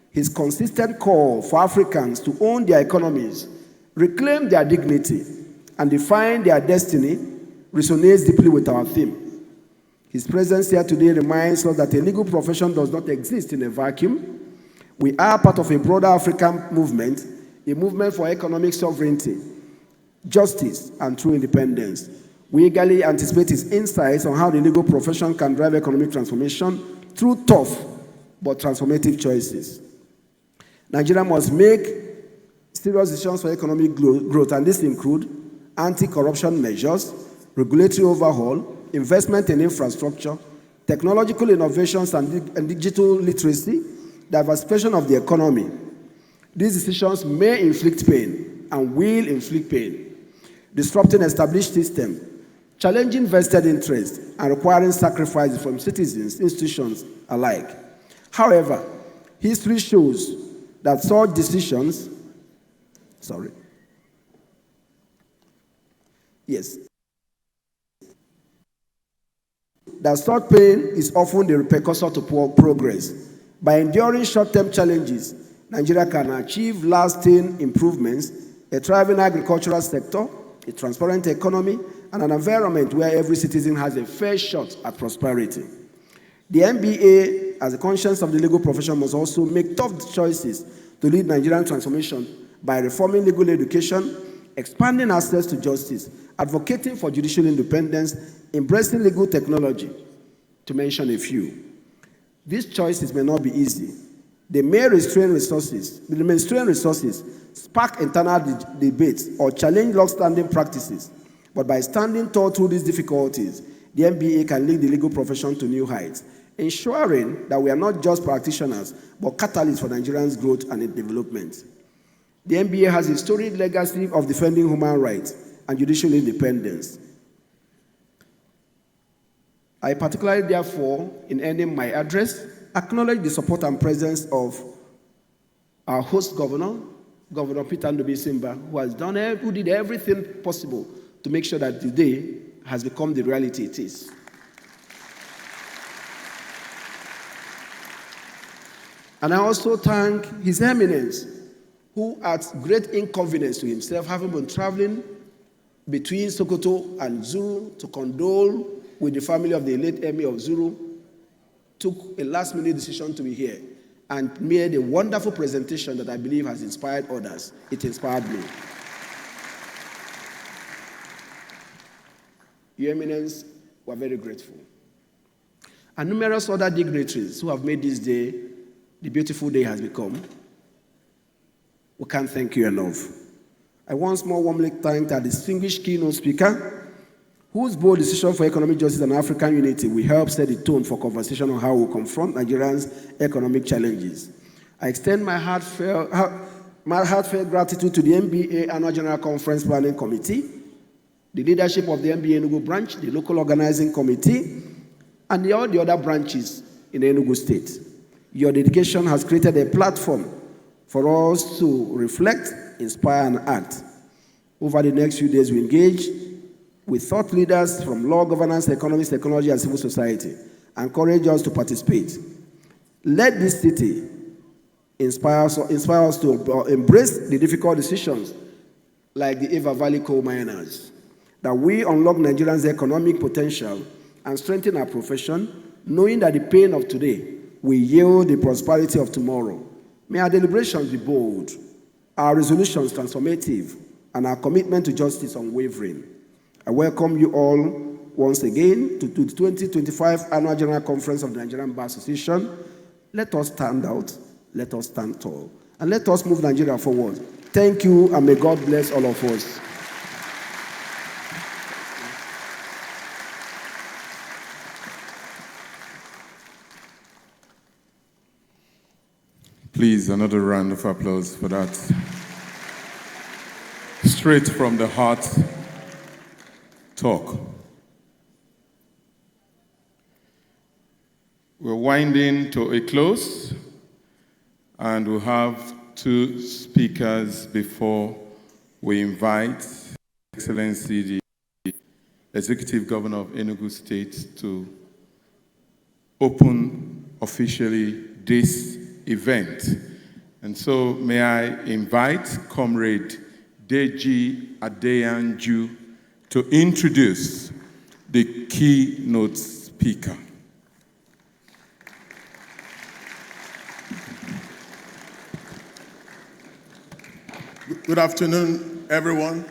his consistent call for Africans to own their economies, reclaim their dignity, and define their destiny resonates deeply with our theme. His presence here today reminds us that a legal profession does not exist in a vacuum. We are part of a broader African movement, a movement for economic sovereignty, justice, and true independence. We eagerly anticipate his insights on how the legal profession can drive economic transformation through tough but transformative choices. Nigeria must make serious decisions for economic growth, and this include anti-corruption measures, regulatory overhaul, investment in infrastructure, technological innovations and digital literacy, diversification of the economy. These decisions may inflict pain and will inflict pain, disrupting established systems, challenging vested interests, and requiring sacrifices from citizens, institutions alike. However, history shows that such decisions, that such pain is often the precursor to progress. By enduring short-term challenges, Nigeria can achieve lasting improvements, a thriving agricultural sector, a transparent economy, and an environment where every citizen has a fair shot at prosperity. The NBA, as a conscience of the legal profession, must also make tough choices to lead Nigerian transformation by reforming legal education, expanding access to justice, advocating for judicial independence, embracing legal technology, to mention a few. These choices may not be easy. They may restrain resources, spark internal debates, or challenge long-standing practices. But by standing tall through these difficulties, the NBA can lead the legal profession to new heights, ensuring that we are not just practitioners, but catalysts for Nigerians' growth and development. The NBA has a storied legacy of defending human rights and judicial independence. I particularly, therefore, in ending my address, acknowledge the support and presence of our host governor, Governor Peter Ndubuisi Mba, who did everything possible to make sure that today has become the reality it is. And I also thank His Eminence, who at great inconvenience to himself, having been traveling between Sokoto and Zuru to condole with the family of the late Emir of Zuru, took a last-minute decision to be here and made a wonderful presentation that I believe has inspired others. It inspired me. Your Eminence, we're very grateful. And numerous other dignitaries who have made this day the beautiful day has become. We can't thank you enough. I once more warmly thank our distinguished keynote speaker, whose bold decision for economic justice and African unity will help set the tone for conversation on how we confront Nigerians' economic challenges. I extend my heartfelt gratitude to the NBA Annual General Conference Planning Committee, the leadership of the NBA Enugu branch, the local organizing committee, and all the other branches in Enugu State. Your dedication has created a platform for us to reflect, inspire, and act. Over the next few days, we engage with thought leaders from law, governance, economics, technology, and civil society, and encourage us to participate. Let this city inspire us to embrace the difficult decisions like the Eva Valley coal miners, that we unlock Nigerians' economic potential and strengthen our profession, knowing that the pain of today will yield the prosperity of tomorrow. May our deliberations be bold, our resolutions transformative, and our commitment to justice unwavering. I welcome you all once again to the 2025 Annual General Conference of the Nigerian Bar Association. Let us stand out, let us stand tall, and let us move Nigeria forward. Thank you, and may God bless all of us. Please, another round of applause for that. Straight from the heart talk. We're winding to a close, and we'll have two speakers before we invite His Excellency, the Executive Governor of Enugu State, to open officially this event. And so may I invite Comrade Deji Adeyanju to introduce the keynote speaker. Good afternoon, everyone.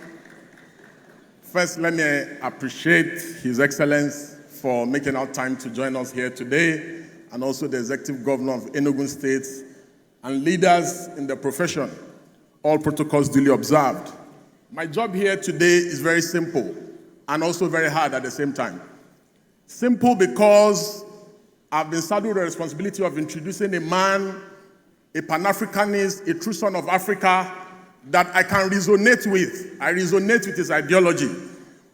First, let me appreciate His Excellence for making out time to join us here today, and also the Executive Governor of Enugu State and leaders in the profession, all protocols duly observed. My job here today is very simple and also very hard at the same time. Simple because I've been saddled with the responsibility of introducing a man, a Pan-Africanist, a true son of Africa that I can resonate with. I resonate with his ideology,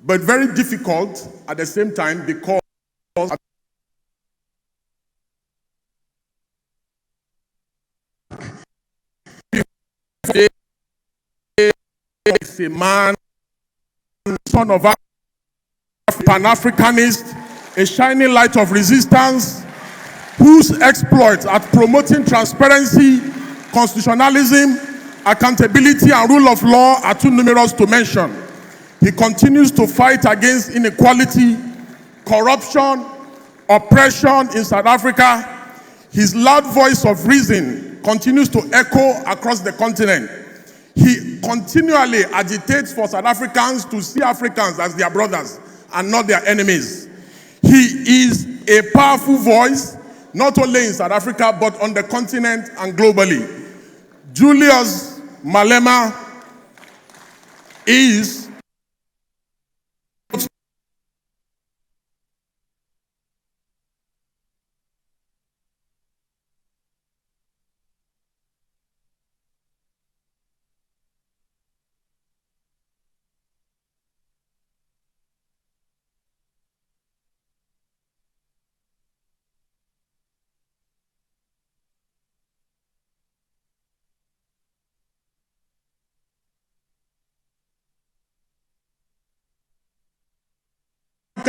but very difficult at the same time because a man, son of Africa, Pan-Africanist, a shining light of resistance, whose exploits at promoting transparency, constitutionalism, accountability, and rule of law are too numerous to mention. He continues to fight against inequality, corruption, oppression in South Africa. His loud voice of reason continues to echo across the continent. He continually agitates for South Africans to see Africans as their brothers and not their enemies. He is a powerful voice, not only in South Africa, but on the continent and globally. Julius Malema is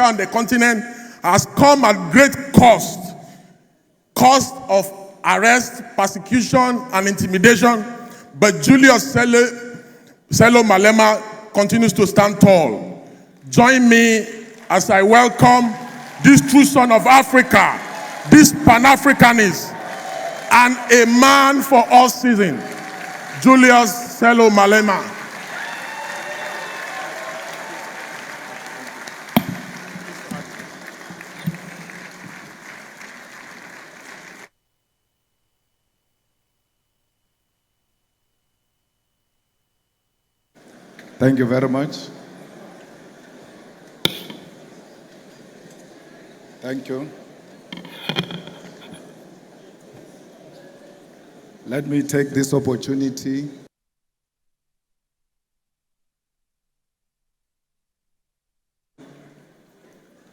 and the continent has come at great cost. Cost of arrest, persecution, and intimidation. But Julius Malema continues to stand tall. Join me as I welcome this true son of Africa, this Pan-Africanist, and a man for all seasons, Julius Malema. Thank you very much. Thank you. Let me take this opportunity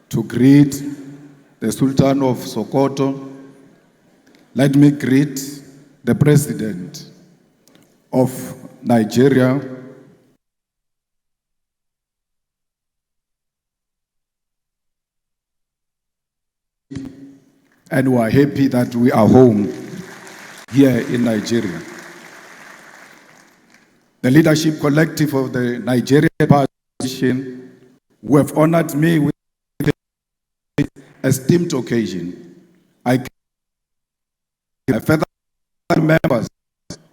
to greet the Sultan of Sokoto. Let me greet the President of Nigeria, and we are happy that we are home here in Nigeria. The leadership collective of the Nigerian Bar Association, who have honored me with an esteemed occasion. I further members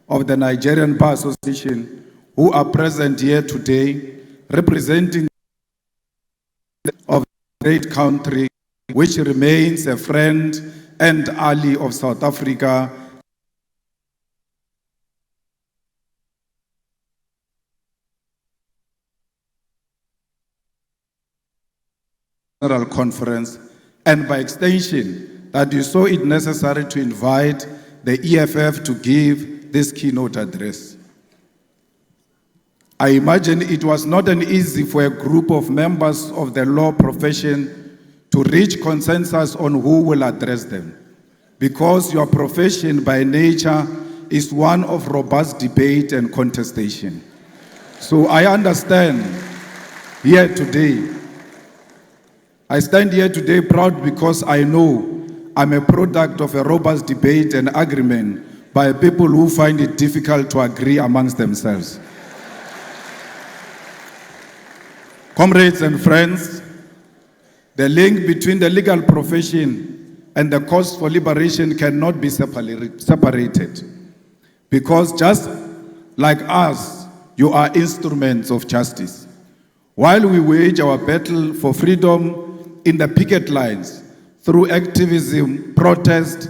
of the Nigerian Bar Association who are present here today, representing of the great country, which remains a friend and ally of South Africa. General Conference, and by extension, that you saw it necessary to invite the EFF to give this keynote address. I imagine it was not an easy for a group of members of the law profession to reach consensus on who will address them, because your profession by nature is one of robust debate and contestation. So I understand here today, I stand here today proud because I know I'm a product of a robust debate and agreement by people who find it difficult to agree amongst themselves. Comrades and friends, the link between the legal profession and the cause for liberation cannot be separated. Because just like us, you are instruments of justice. While we wage our battle for freedom in the picket lines, through activism, protest,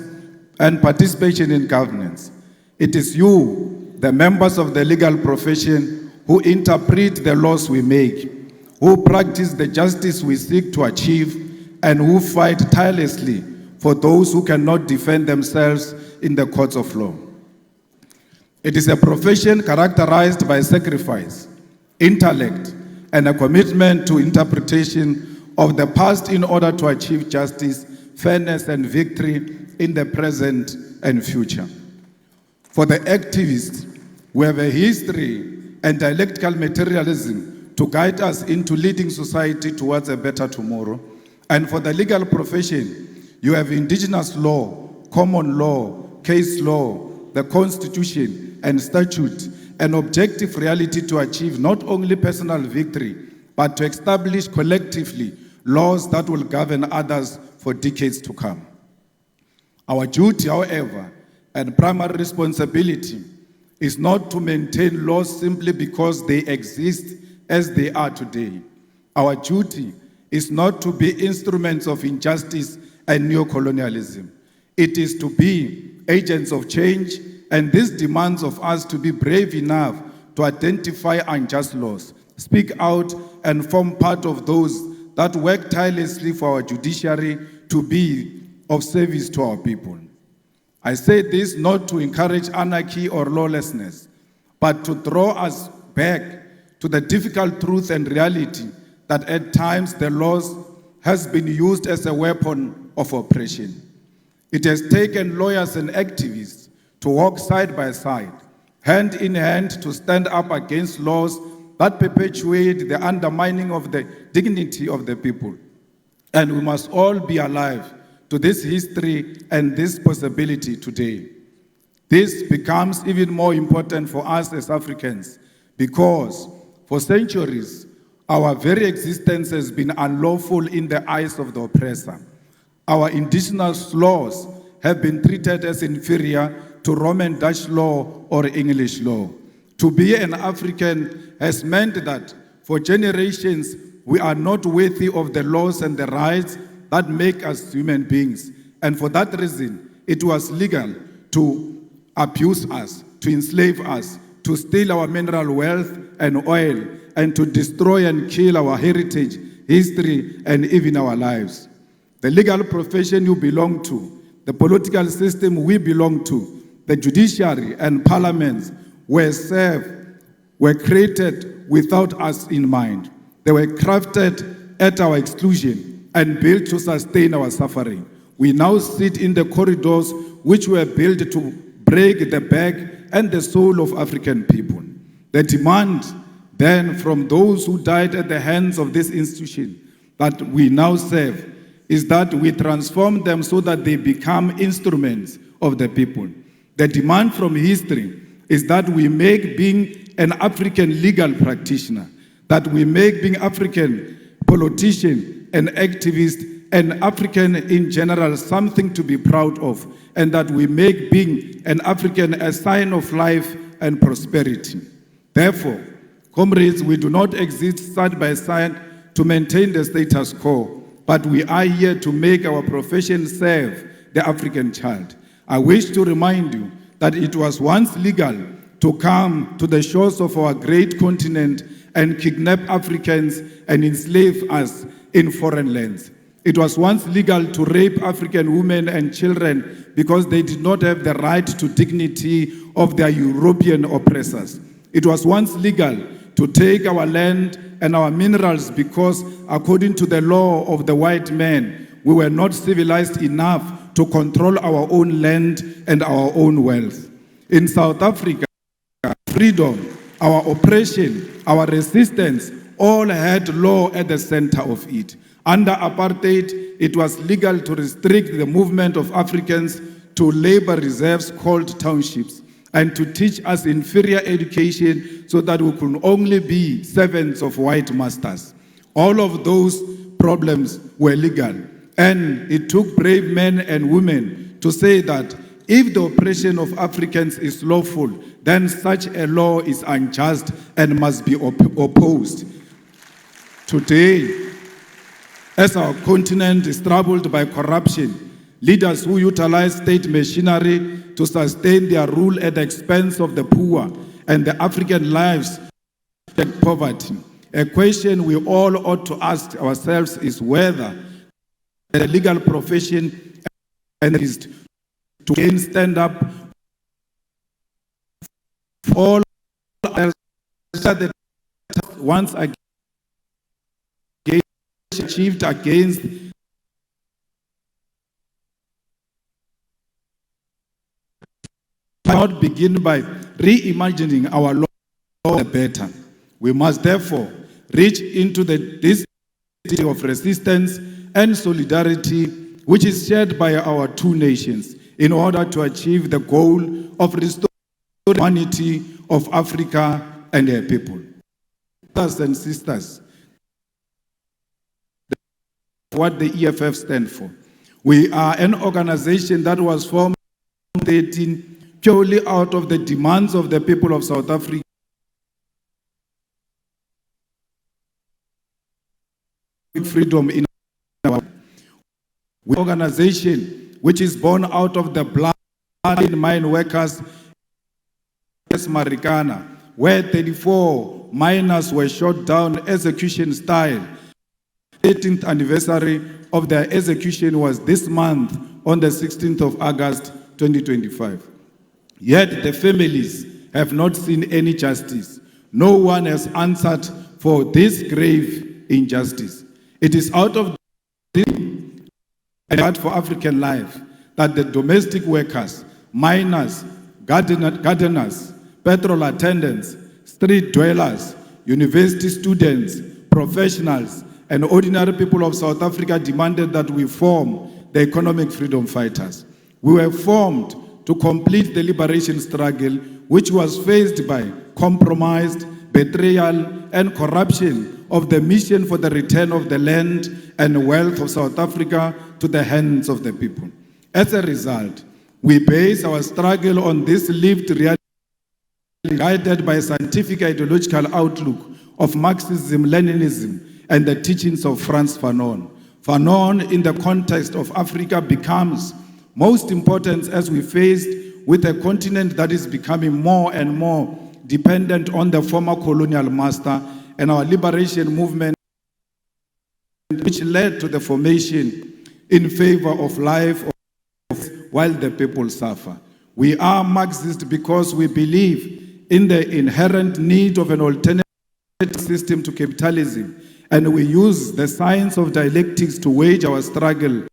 and participation in governance, it is you, the members of the legal profession, who interpret the laws we make, who practice the justice we seek to achieve, and who fight tirelessly for those who cannot defend themselves in the courts of law. It is a profession characterized by sacrifice, intellect, and a commitment to interpretation of the past in order to achieve justice, fairness, and victory in the present and future. For the activists, we have a history and dialectical materialism to guide us into leading society towards a better tomorrow. And for the legal profession, you have indigenous law, common law, case law, the Constitution and statute, an objective reality to achieve not only personal victory, but to establish collectively laws that will govern others for decades to come. Our duty, however, and primary responsibility is not to maintain laws simply because they exist as they are today. Our duty is not to be instruments of injustice and neocolonialism. It is to be agents of change, and this demands of us to be brave enough to identify unjust laws, speak out, and form part of those that work tirelessly for our judiciary to be of service to our people. I say this not to encourage anarchy or lawlessness, but to draw us back to the difficult truth and reality that at times the laws has been used as a weapon of oppression. It has taken lawyers and activists to walk side by side, hand in hand, to stand up against laws that perpetuate the undermining of the dignity of the people. And we must all be alive to this history and this possibility today. This becomes even more important for us as Africans because for centuries, our very existence has been unlawful in the eyes of the oppressor. Our indigenous laws have been treated as inferior to Roman Dutch law or English law. To be an African has meant that for generations, we are not worthy of the laws and the rights that make us human beings. And for that reason, it was legal to abuse us, to enslave us, to steal our mineral wealth and oil, and to destroy and kill our heritage, history, and even our lives. The legal profession you belong to, the political system we belong to, the judiciary and parliaments were created without us in mind. They were crafted at our exclusion and built to sustain our suffering. We now sit in the corridors which were built to break the back and the soul of African people. The demand then from those who died at the hands of this institution that we now serve is that we transform them so that they become instruments of the people. The demand from history is that we make being an African legal practitioner, that we make being African politician and activist and African in general something to be proud of, and that we make being an African a sign of life and prosperity. Therefore, comrades, we do not exist side by side to maintain the status quo, but we are here to make our profession serve the African child. I wish to remind you that it was once legal to come to the shores of our great continent and kidnap Africans and enslave us in foreign lands. It was once legal to rape African women and children because they did not have the right to dignity of their European oppressors. It was once legal to take our land and our minerals because, according to the law of the white man, we were not civilized enough to control our own land and our own wealth. In South Africa, freedom, our oppression, our resistance, all had law at the center of it. Under apartheid, it was legal to restrict the movement of Africans to labor reserves called townships and to teach us inferior education so that we could only be servants of white masters. All of those problems were legal, and it took brave men and women to say that if the oppression of Africans is lawful, then such a law is unjust and must be opposed. Today, as our continent is troubled by corruption, leaders who utilize state machinery to sustain their rule at the expense of the poor and the African lives and poverty. A question we all ought to ask ourselves is whether the legal profession is to again stand up for all else that once again achieved against not begin by reimagining our law better. We must therefore reach into this of resistance and solidarity which is shared by our two nations in order to achieve the goal of restoring the humanity of Africa and their people. Brothers and sisters, what the EFF stands for. We are an organization that was formed in 2018 purely out of the demands of the people of South Africa. Freedom in our organization, which is born out of the blood in mine workers, Marikana, where 34 miners were shot down execution style. 18th anniversary of their execution was this month on the 16th of August 2025. Yet the families have not seen any justice. No one has answered for this grave injustice. It is out of this and for African life that the domestic workers, miners, gardeners, petrol attendants, street dwellers, university students, professionals, and ordinary people of South Africa demanded that we form the Economic Freedom Fighters. We were formed to complete the liberation struggle, which was faced by compromise, betrayal, and corruption of the mission for the return of the land and wealth of South Africa to the hands of the people. As a result, we base our struggle on this lived reality, guided by a scientific ideological outlook of Marxism, Leninism, and the teachings of Frantz Fanon. Fanon, in the context of Africa, becomes most important as we faced with a continent that is becoming more and more dependent on the former colonial master, and our liberation movement, which led to the formation in favor of life while the people suffer. We are Marxist because we believe in the inherent need of an alternative system to capitalism, and we use the science of dialectics to wage our struggle.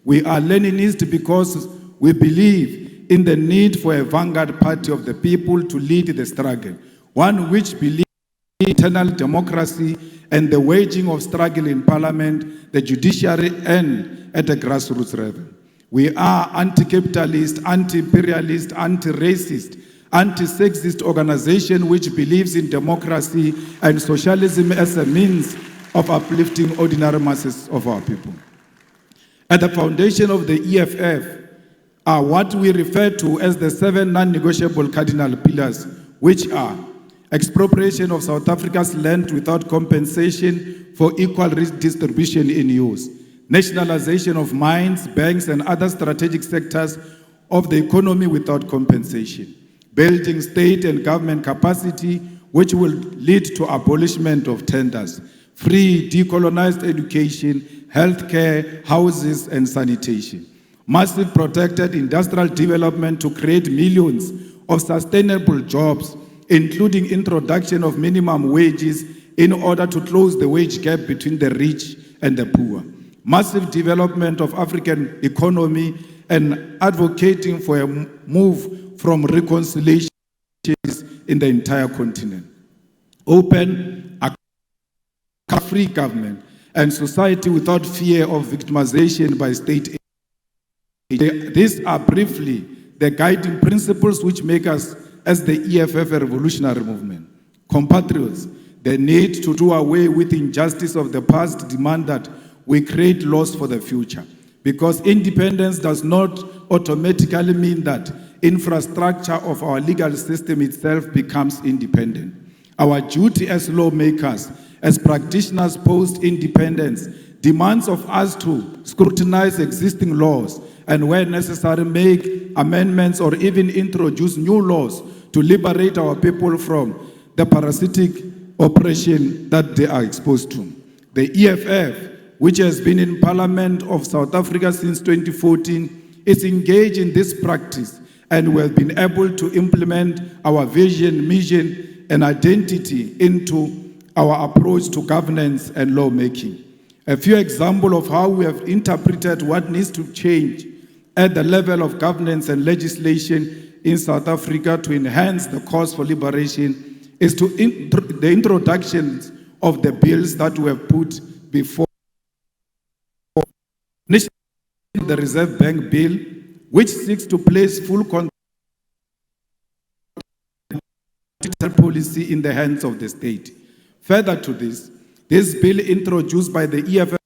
We are Leninist because we believe in the need for a vanguard party of the people to lead the struggle, one which believes in internal democracy and the waging of struggle in parliament, the judiciary, and at the grassroots level. We are anti-capitalist, anti-imperialist, anti-racist, anti-sexist organization which believes in democracy and socialism as a means of uplifting ordinary masses of our people. At the foundation of the EFF are what we refer to as the 7 non-negotiable cardinal pillars, which are expropriation of South Africa's land without compensation for equal redistribution in use, nationalization of mines, banks, and other strategic sectors of the economy without compensation, building state and government capacity, which will lead to abolishment of tenders, free decolonized education, healthcare, houses, and sanitation, massive protected industrial development to create millions of sustainable jobs, including introduction of minimum wages in order to close the wage gap between the rich and the poor, massive development of African economy, and advocating for a move from reconciliation in the entire continent. Open, free government, and society without fear of victimization by state aid. These are briefly the guiding principles which make us, as the EFF, a revolutionary movement. Compatriots, the need to do away with injustice of the past demand that we create laws for the future, because independence does not automatically mean that infrastructure of our legal system itself becomes independent. Our duty as lawmakers, as practitioners post-independence, demands of us to scrutinize existing laws and where necessary make amendments or even introduce new laws to liberate our people from the parasitic oppression that they are exposed to. The EFF, which has been in Parliament of South Africa since 2014, is engaged in this practice, and we have been able to implement our vision, mission, and identity into our approach to governance and lawmaking. A few examples of how we have interpreted what needs to change at the level of governance and legislation in South Africa to enhance the cause for liberation is to the introductions of the bills that we have put before the Reserve Bank bill, which seeks to place full control of policy in the hands of the state. Further to this bill introduced by the EFF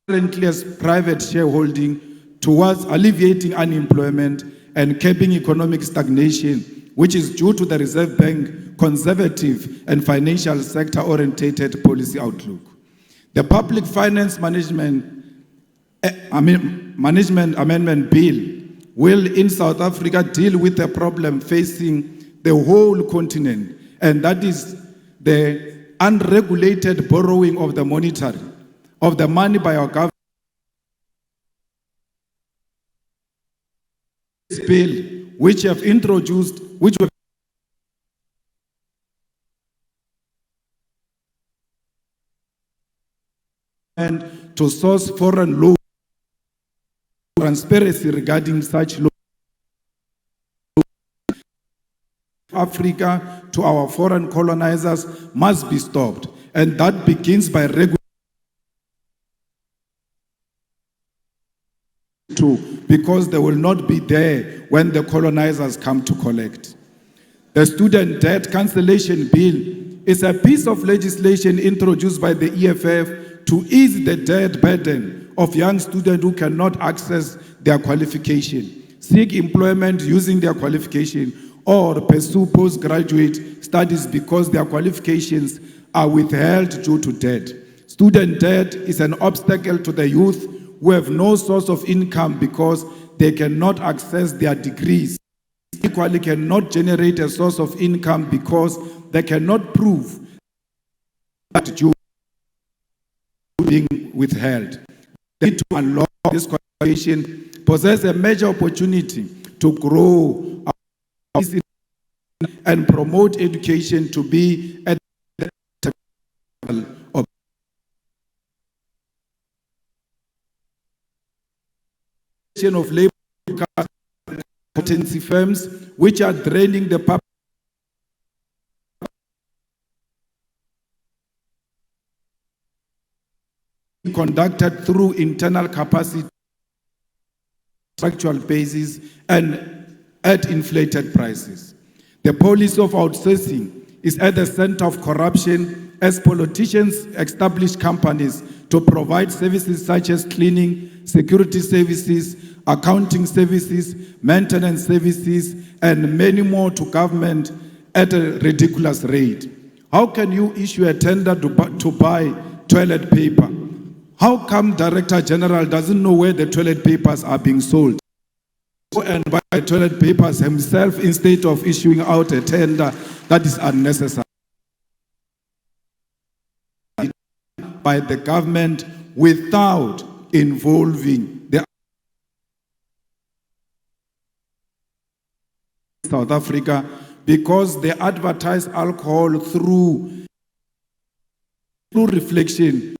currently as private shareholding towards alleviating unemployment and curbing economic stagnation, which is due to the Reserve Bank conservative and financial sector-orientated policy outlook. The Public Finance Management Amendment Bill will in South Africa deal with a problem facing the whole continent, and that is the unregulated borrowing of the money by our government. This bill, which have introduced, which were and to source foreign loans, transparency regarding such loans, Africa to our foreign colonizers must be stopped. And that begins by regulating because they will not be there when the colonizers come to collect. The Student Debt Cancellation Bill is a piece of legislation introduced by the EFF to ease the debt burden of young students who cannot access their qualification, seek employment using their qualification, or pursue postgraduate studies because their qualifications are withheld due to debt. Student debt is an obstacle to the youth who have no source of income because they cannot access their degrees. Equally cannot generate a source of income because they cannot prove that due being withheld. They need to unlock this qualification, possess a major opportunity to grow and promote education to be at the level of labor competency firms which are draining the public conducted through internal capacity structural basis and at inflated prices. The policy of outsourcing is at the center of corruption as politicians establish companies to provide services such as cleaning, security services, accounting services, maintenance services, and many more to government at a ridiculous rate. How can you issue a tender to buy toilet paper? How come Director General doesn't know where the toilet papers are being sold? Go and buy toilet papers himself instead of issuing out a tender that is unnecessary by the government without involving the South Africa, because they advertise alcohol through reflection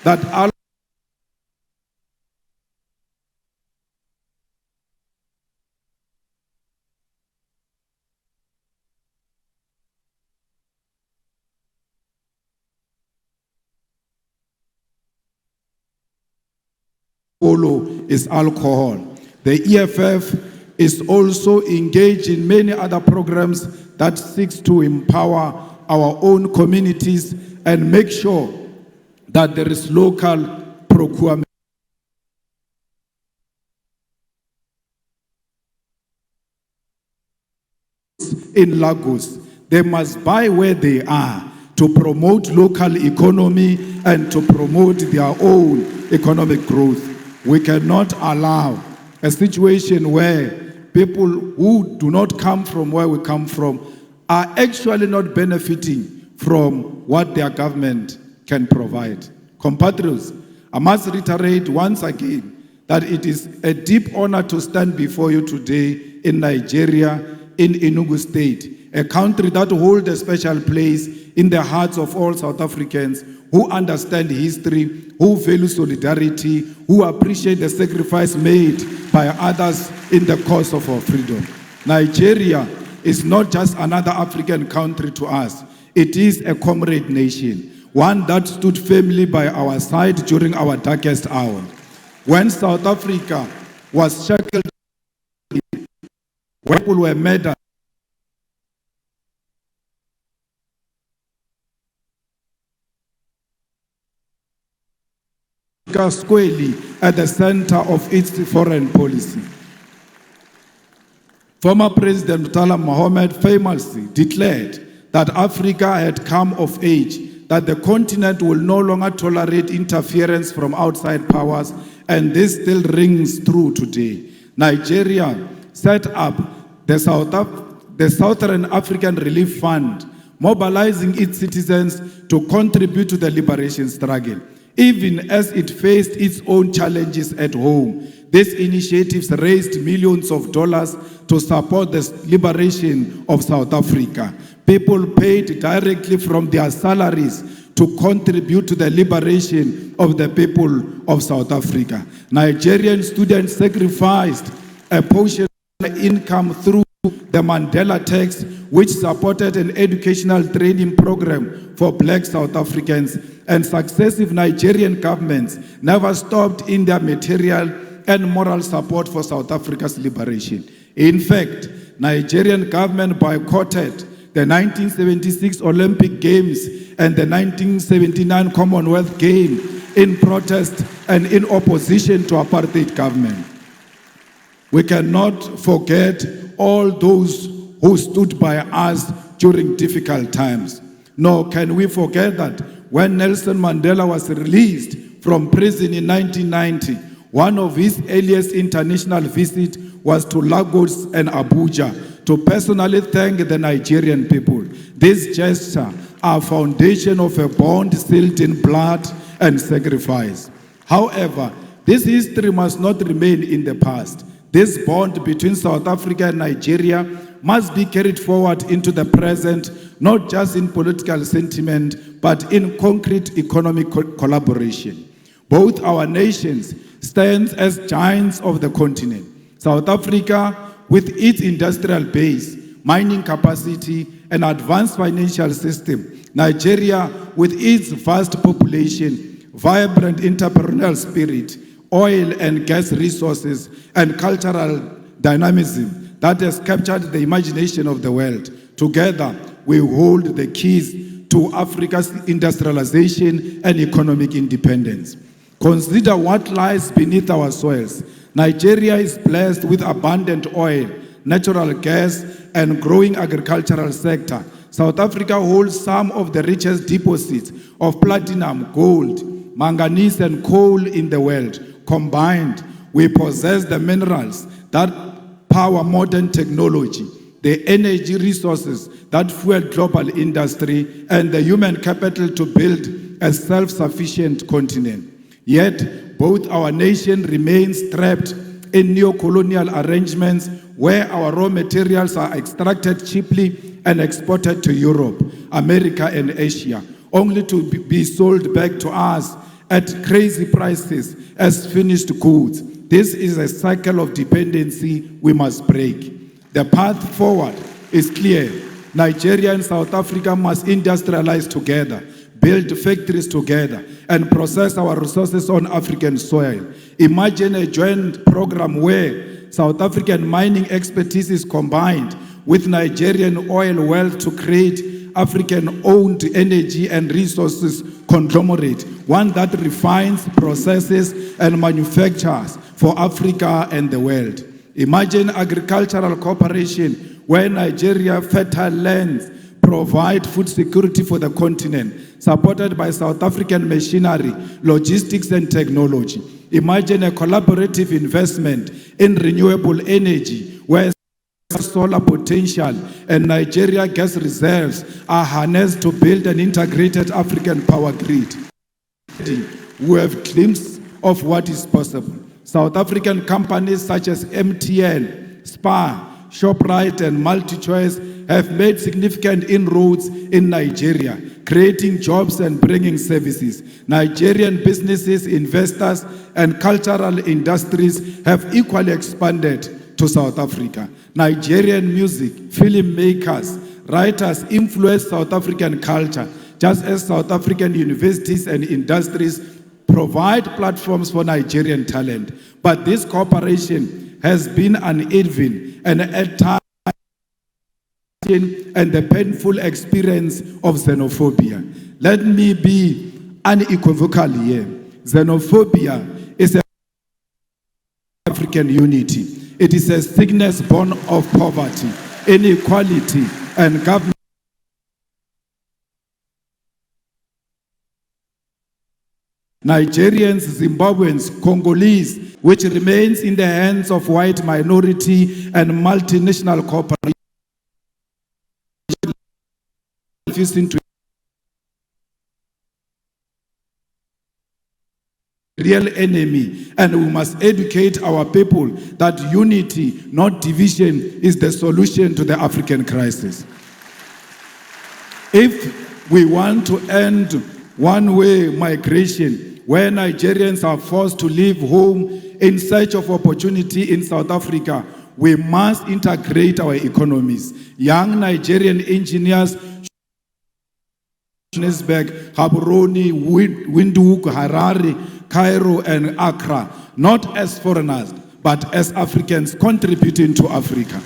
that is alcohol. The EFF is also engaged in many other programs that seeks to empower our own communities and make sure that there is local procurement. In Lagos, they must buy where they are to promote local economy and to promote their own economic growth. We cannot allow a situation where people who do not come from where we come from are actually not benefiting from what their government can provide. Compatriots, I must reiterate once again that it is a deep honor to stand before you today in Nigeria, in Enugu State, a country that holds a special place in the hearts of all South Africans who understand history, who value solidarity, who appreciate the sacrifice made by others in the cause of our freedom. Nigeria is not just another African country to us. It is a comrade nation, one that stood firmly by our side during our darkest hour. When South Africa was shackled, when people were murdered, squarely at the center of its foreign policy. Former President Murtala Mohammed famously declared that Africa had come of age, that the continent will no longer tolerate interference from outside powers, and this still rings true today. Nigeria set up the Southern African Relief Fund, mobilizing its citizens to contribute to the liberation struggle. Even as it faced its own challenges at home, these initiatives raised millions of dollars to support the liberation of South Africa. People paid directly from their salaries to contribute to the liberation of the people of South Africa. Nigerian students sacrificed a portion of their income through the Mandela Tax, which supported an educational training program for black South Africans, and successive Nigerian governments never stopped in their material and moral support for South Africa's liberation. In fact, Nigerian government boycotted the 1976 Olympic Games and the 1979 Commonwealth Games in protest and in opposition to apartheid government. We cannot forget all those who stood by us during difficult times. Nor can we forget that when Nelson Mandela was released from prison in 1990, one of his earliest international visits was to Lagos and Abuja to personally thank the Nigerian people. This gesture are foundation of a bond sealed in blood and sacrifice. However, this history must not remain in the past. This bond between South Africa and Nigeria must be carried forward into the present, not just in political sentiment, but in concrete economic collaboration. Both our nations stand as giants of the continent. South Africa, with its industrial base, mining capacity, and advanced financial system. Nigeria, with its vast population, vibrant entrepreneurial spirit, oil and gas resources, and cultural dynamism that has captured the imagination of the world. Together, we hold the keys to Africa's industrialization and economic independence. Consider what lies beneath our soils. Nigeria is blessed with abundant oil, natural gas, and growing agricultural sector. South Africa holds some of the richest deposits of platinum, gold, manganese, and coal in the world. Combined, we possess the minerals that power modern technology, the energy resources that fuel global industry, and the human capital to build a self-sufficient continent. Yet, both our nation remains trapped in neo-colonial arrangements where our raw materials are extracted cheaply and exported to Europe, America, and Asia, only to be sold back to us at crazy prices as finished goods. This is a cycle of dependency we must break. The path forward is clear. Nigeria and South Africa must industrialize together, build factories together, and process our resources on African soil. Imagine a joint program where South African mining expertise is combined with Nigerian oil wealth to create African-owned energy and resources conglomerate, one that refines, processes, and manufactures for Africa and the world. Imagine agricultural cooperation where Nigeria fertile lands provide food security for the continent, supported by South African machinery, logistics, and technology. Imagine a collaborative investment in renewable energy where solar potential and Nigeria gas reserves are harnessed to build an integrated African power grid. We have glimpses of what is possible. South African companies such as MTN, Spar, ShopRite, and MultiChoice have made significant inroads in Nigeria, creating jobs and bringing services. Nigerian businesses, investors, and cultural industries have equally expanded to South Africa. Nigerian music, filmmakers, writers influence South African culture, just as South African universities and industries provide platforms for Nigerian talent. But this cooperation has been uneven and at times and the painful experience of xenophobia. Let me be unequivocal here. Xenophobia is a African unity. It is a sickness born of poverty, inequality, and government. Nigerians, Zimbabweans, Congolese, which remains in the hands of white minority and multinational corporations, real enemy, and we must educate our people that unity, not division, is the solution to the African crisis. If we want to end one-way migration, where Nigerians are forced to leave home in search of opportunity in South Africa. We must integrate our economies. Young Nigerian engineers, Johannesburg, Gaborone, Windhoek, Harare, Cairo, and Accra, not as foreigners, but as Africans contributing to Africa.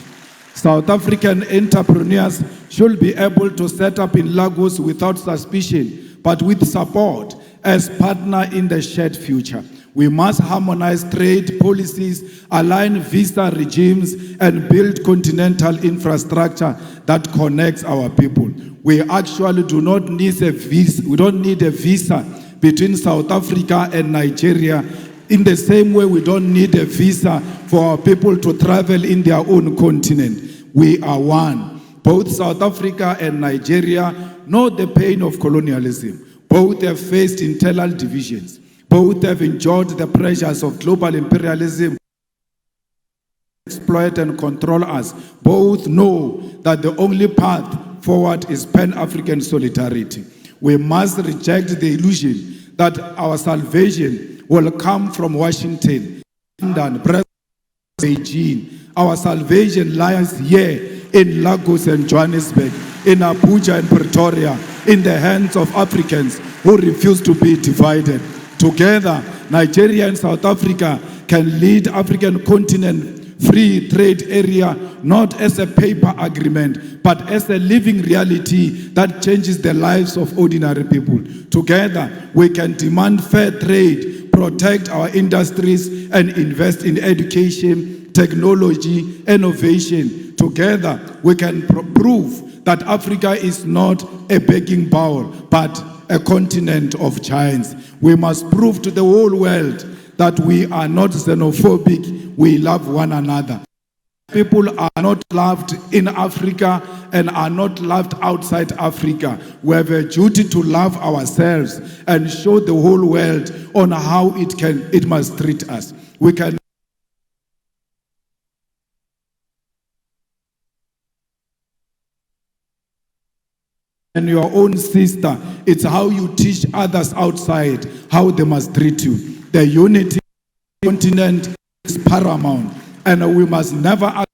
South African entrepreneurs should be able to set up in Lagos without suspicion, but with support as partner in the shared future. We must harmonize trade policies, align visa regimes, and build continental infrastructure that connects our people. We actually do not need a visa. We don't need a visa between South Africa and Nigeria. In the same way, we don't need a visa for our people to travel in their own continent. We are one. Both South Africa and Nigeria know the pain of colonialism. Both have faced internal divisions. Both have endured the pressures of global imperialism, exploit and control us. Both know that the only path forward is Pan-African solidarity. We must reject the illusion that our salvation will come from Washington, London, Brussels, Beijing. Our salvation lies here in Lagos and Johannesburg, in Abuja and Pretoria, in the hands of Africans who refuse to be divided. Together, Nigeria and South Africa can lead African continent free trade area not as a paper agreement, but as a living reality that changes the lives of ordinary people. Together, we can demand fair trade, protect our industries, and invest in education, technology, innovation. Together, we can prove that Africa is not a begging bowl, but a continent of giants. We must prove to the whole world that we are not xenophobic, we love one another. People are not loved in Africa and are not loved outside Africa. We have a duty to love ourselves and show the whole world on how it must treat us. We can and your own sister, it's how you teach others outside how they must treat you. The unity of the continent is paramount, and we must never allow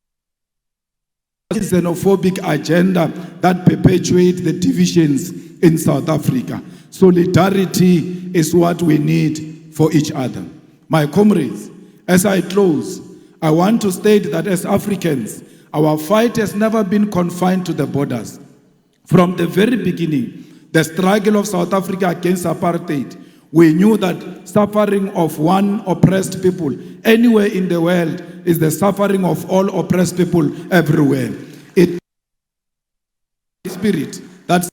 a xenophobic agenda that perpetuates the divisions in South Africa. Solidarity is what we need for each other. My comrades, as I close, I want to state that as Africans, our fight has never been confined to the borders. From the very beginning, the struggle of South Africa against apartheid, we knew that suffering of one oppressed people anywhere in the world is the suffering of all oppressed people everywhere. It spirit that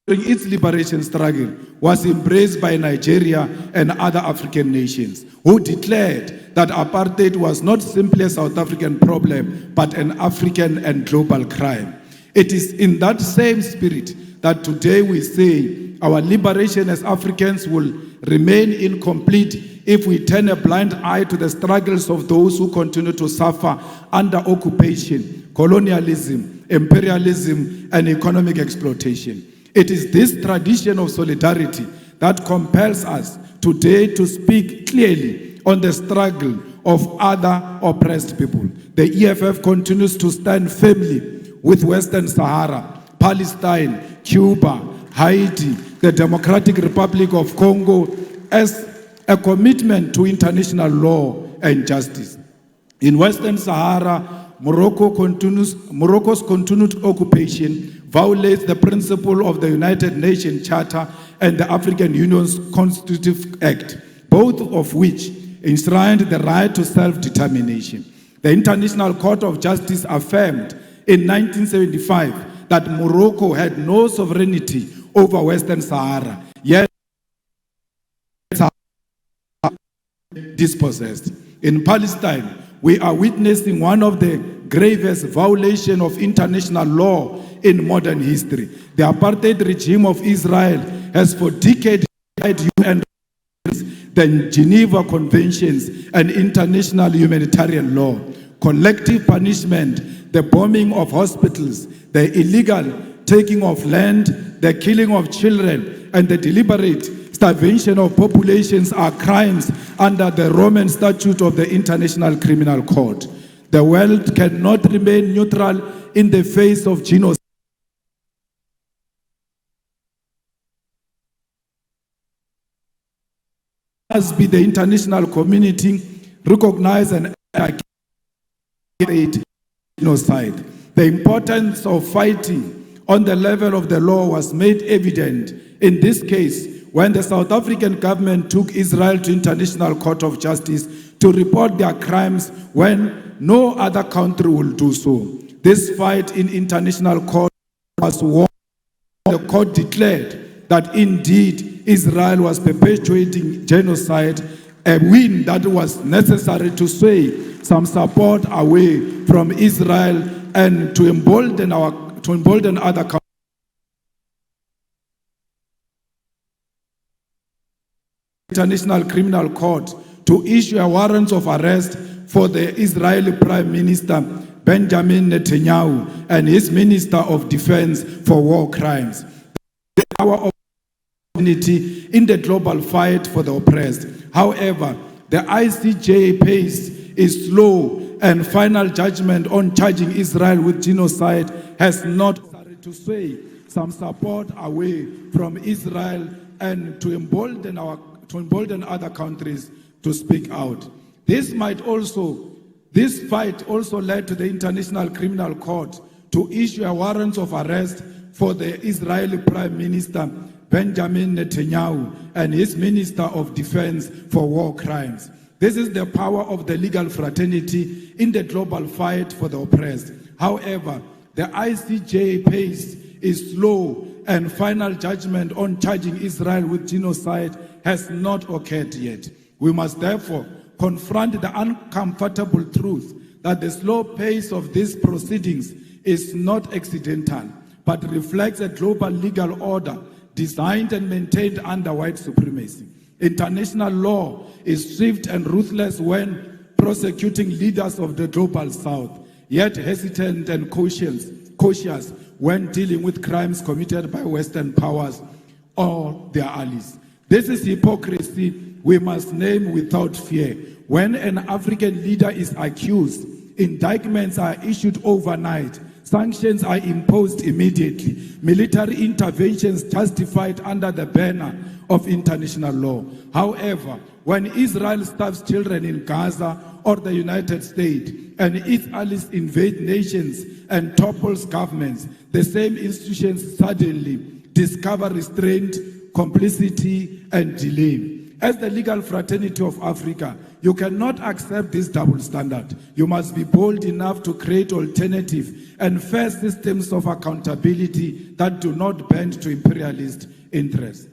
during its liberation struggle was embraced by Nigeria and other African nations, who declared that apartheid was not simply a South African problem, but an African and global crime. It is in that same spirit that today we say our liberation as Africans will remain incomplete if we turn a blind eye to the struggles of those who continue to suffer under occupation, colonialism, imperialism, and economic exploitation. It is this tradition of solidarity that compels us today to speak clearly on the struggle of other oppressed people. The EFF continues to stand firmly with Western Sahara, Palestine, Cuba, Haiti, the Democratic Republic of Congo as a commitment to international law and justice. In Western Sahara, Morocco's continued occupation violates the principle of the United Nations Charter and the African Union's Constitutive Act, both of which enshrined the right to self-determination. The International Court of Justice affirmed in 1975 that Morocco had no sovereignty over Western Sahara, yet dispossessed. In Palestine, we are witnessing one of the gravest violations of international law in modern history. The apartheid regime of Israel has for decades UN, the Geneva Conventions, and international humanitarian law. Collective punishment, the bombing of hospitals, the illegal taking of land, the killing of children, and the deliberate starvation of populations are crimes under the Roman Statute of the International Criminal Court. The world cannot remain neutral in the face of genocide. Must be the international community recognize and against genocide. The importance of fighting on the level of the law was made evident in this case when the South African government took Israel to International Court of Justice to report their crimes when no other country will do so. This fight in international court was won. The court declared that indeed Israel was perpetuating genocide, a win that was necessary to sway some support away from Israel and to embolden other countries. International Criminal Court to issue a warrant of arrest for the Israeli Prime Minister Benjamin Netanyahu and his Minister of Defense for war crimes. The power of unity in the global fight for the oppressed. However, the ICJ pace is slow and final judgment on charging Israel with genocide has not started to sway some support away from Israel and to embolden other countries to speak out. This fight also led to the International Criminal Court to issue a warrant of arrest for the Israeli Prime Minister Benjamin Netanyahu and his Minister of Defense for war crimes. This is the power of the legal fraternity in the global fight for the oppressed. However, the ICJ pace is slow and final judgment on charging Israel with genocide has not occurred yet. We must therefore confront the uncomfortable truth that the slow pace of these proceedings is not accidental, but reflects a global legal order designed and maintained under white supremacy. International law is swift and ruthless when prosecuting leaders of the global south, yet hesitant and cautious when dealing with crimes committed by Western powers or their allies. This is hypocrisy we must name without fear. When an African leader is accused, indictments are issued overnight, sanctions are imposed immediately, military interventions justified under the banner of international law. However, when Israel stabs children in Gaza or the United States and its allies invade nations and topples governments, the same institutions suddenly discover restraint, complicity, and delay. As the legal fraternity of Africa, you cannot accept this double standard. You must be bold enough to create alternative and fair systems of accountability that do not bend to imperialist interests.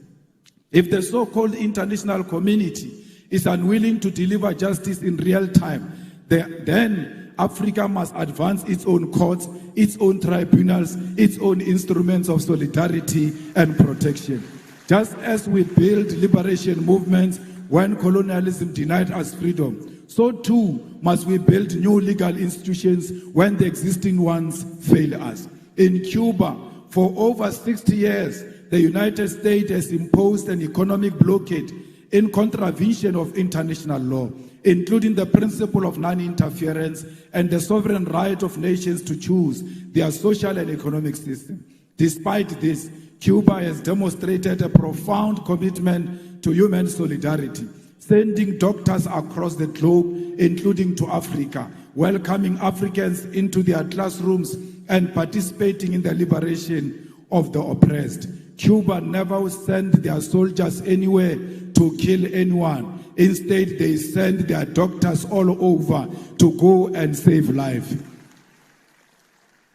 If the so-called international community is unwilling to deliver justice in real time, then Africa must advance its own courts, its own tribunals, its own instruments of solidarity and protection. Just as we build liberation movements when colonialism denied us freedom, so too must we build new legal institutions when the existing ones fail us. In Cuba, for over 60 years, the United States has imposed an economic blockade in contravention of international law, including the principle of non-interference and the sovereign right of nations to choose their social and economic system. Despite this, Cuba has demonstrated a profound commitment to human solidarity, sending doctors across the globe, including to Africa, welcoming Africans into their classrooms and participating in the liberation of the oppressed. Cuba never sent their soldiers anywhere to kill anyone. Instead, they send their doctors all over to go and save life.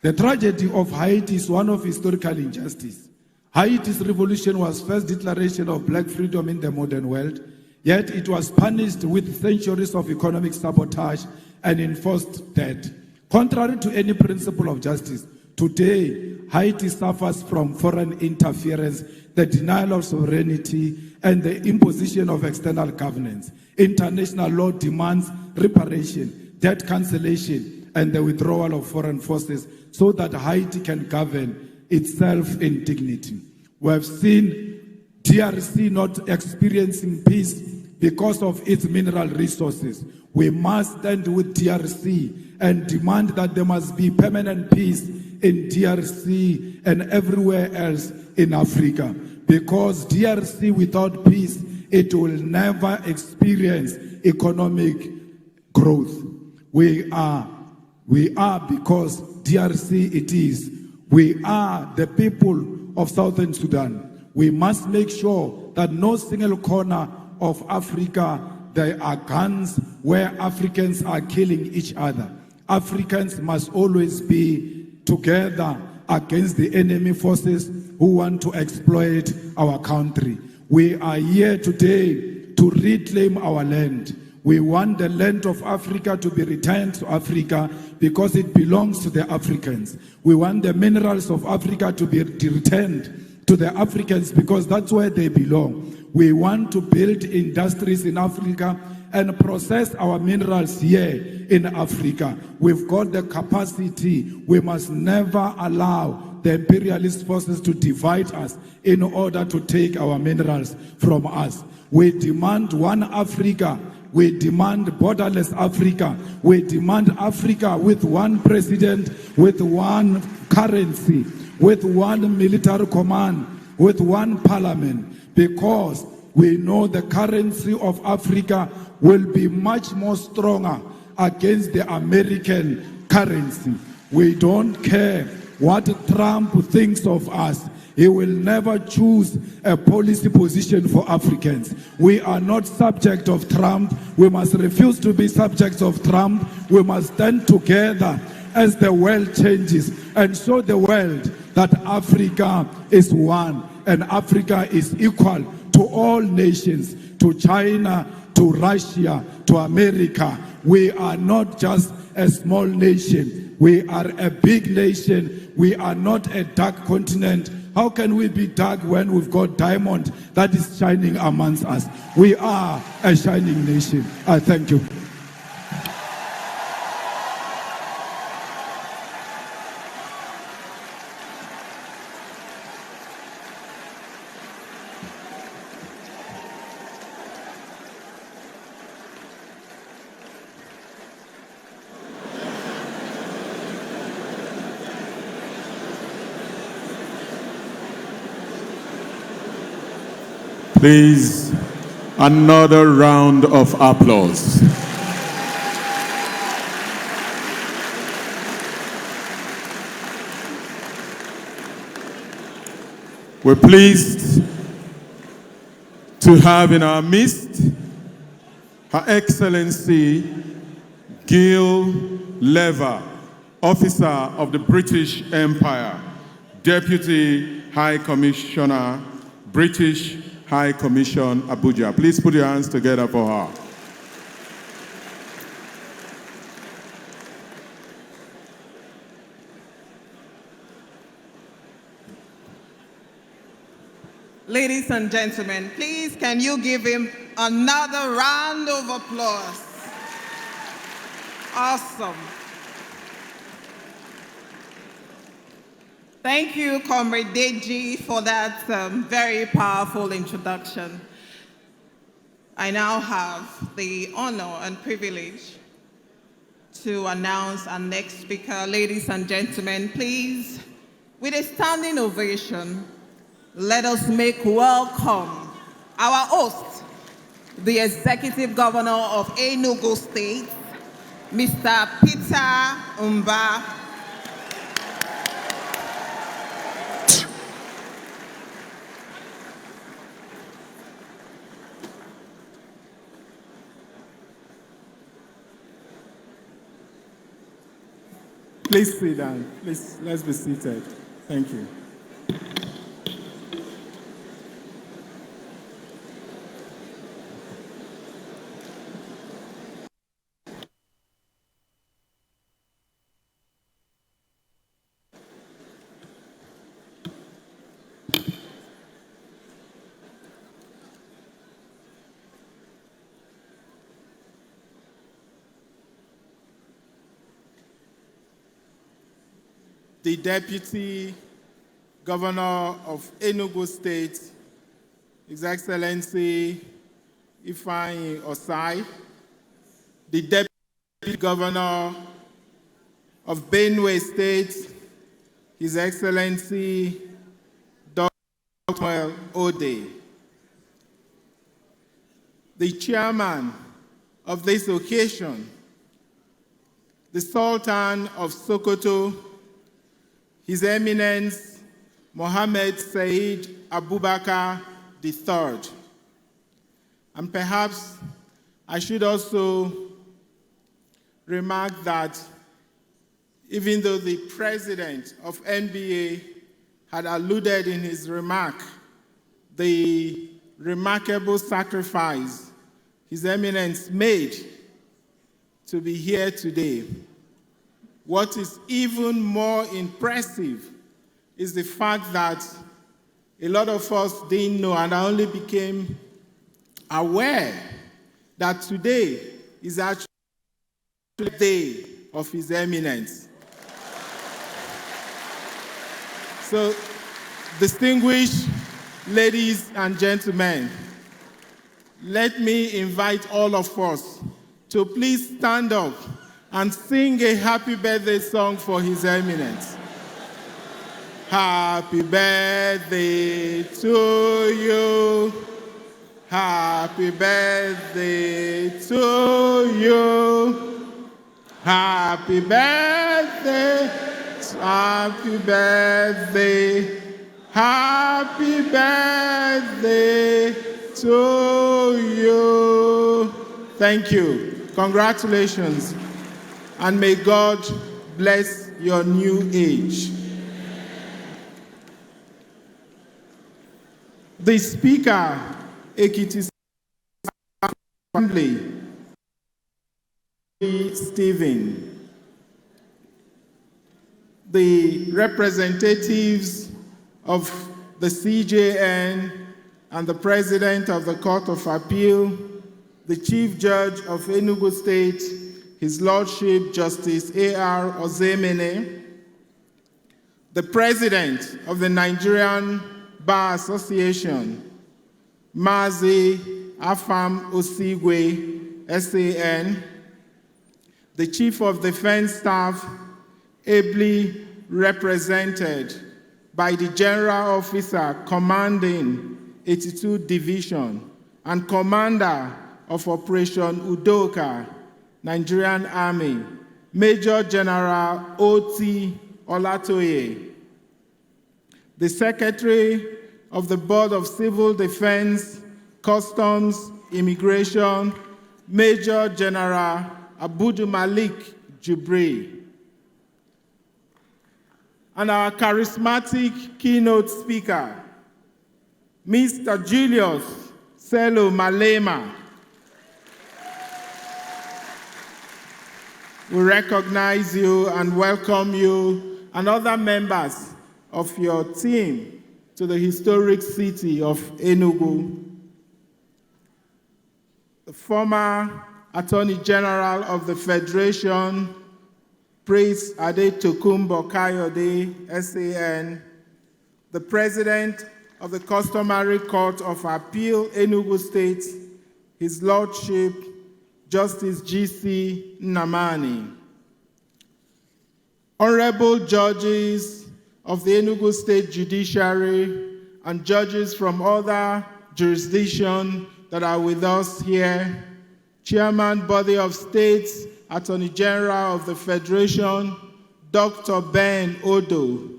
The tragedy of Haiti is one of historical injustice. Haiti's revolution was first declaration of black freedom in the modern world, yet it was punished with centuries of economic sabotage and enforced debt. Contrary to any principle of justice, today Haiti suffers from foreign interference, the denial of sovereignty, and the imposition of external governance. International law demands reparation, debt cancellation, and the withdrawal of foreign forces so that Haiti can govern itself in dignity. We have seen DRC not experiencing peace because of its mineral resources. We must stand with DRC and demand that there must be permanent peace in DRC and everywhere else in Africa. Because DRC without peace, it will never experience economic growth. We are because DRC it is. We are the people of Southern Sudan. We must make sure that no single corner of Africa there are guns where Africans are killing each other. Africans must always be together against the enemy forces who want to exploit our country. We are here today to reclaim our land. We want the land of Africa to be returned to Africa because it belongs to the Africans. We want the minerals of Africa to be returned to the Africans because that's where they belong. We want to build industries in Africa and process our minerals here in Africa. We've got the capacity. We must never allow the imperialist forces to divide us in order to take our minerals from us. We demand one Africa. We demand borderless Africa. We demand Africa with one president, with one currency, with one military command, with one parliament, because we know the currency of Africa will be much more stronger against the American currency. We don't care what Trump thinks of us. He will never choose a policy position for Africans. We are not subject of Trump. We must refuse to be subjects of Trump. We must stand together as the world changes and show the world that Africa is one and Africa is equal to all nations, to China, to Russia, to America. We are not just a small nation. We are a big nation. We are not a dark continent. How can we be dark when we've got diamond that is shining amongst us? We are a shining nation. I thank you. Please, another round of applause. We're pleased to have in our midst Her Excellency Gil Lever, Officer of the British Empire, Deputy High Commissioner, British High Commission, Abuja. Please put your hands together for her. Ladies and gentlemen, please can you give him another round of applause? Awesome. Thank you, Comrade Deji, for that very powerful introduction. I now have the honor and privilege to announce our next speaker. Ladies and gentlemen, please, with a standing ovation, let us make welcome our host, the Executive Governor of Enugu State, Mr. Peter Umba. Please sit down. Please, let's be seated. Thank you. The Deputy Governor of Enugu State, His Excellency Ifeanyi Osai, the Deputy Governor of Benue State, His Excellency Dr. Ode, the Chairman of this occasion, the Sultan of Sokoto, His Eminence Mohammed Said Abubakar III. And perhaps I should also remark that even though the president of NBA had alluded in his remark the remarkable sacrifice His Eminence made to be here today, what is even more impressive is the fact that a lot of us didn't know, and I only became aware that today is actually the day of His Eminence. So, distinguished ladies and gentlemen, let me invite all of us to please stand up and sing a happy birthday song for His Eminence. Happy birthday to you. Happy birthday to you. Happy birthday. Happy birthday. Happy birthday to you. Thank you. Congratulations. And may God bless your new age. The Speaker, Ekiti Assembly, Stephen, the representatives of the CJN and the President of the Court of Appeal, the Chief Judge of Enugu State, His Lordship Justice A.R. Ozemene, the President of the Nigerian Bar Association, Mazi Afam Osigwe, SAN, the Chief of Defense Staff, ably represented by the General Officer commanding 82 Division and Commander of Operation Udoka, Nigerian Army, Major General O.T. Olatoye, the Secretary of the Board of Civil Defense, Customs, Immigration, Major General Abudu Malik Jubri, and our charismatic keynote speaker, Mr. Julius Malema. We recognize you and welcome you and other members of your team to the historic city of Enugu. The former Attorney General of the Federation, Prince Adetokunbo Kayode, SAN, the President of the Customary Court of Appeal, Enugu State, His Lordship, Justice G.C. Nnamani, honorable judges of the Enugu State Judiciary and judges from other jurisdictions that are with us here, Chairman, Body of States, Attorney General of the Federation, Dr. Ben Odo,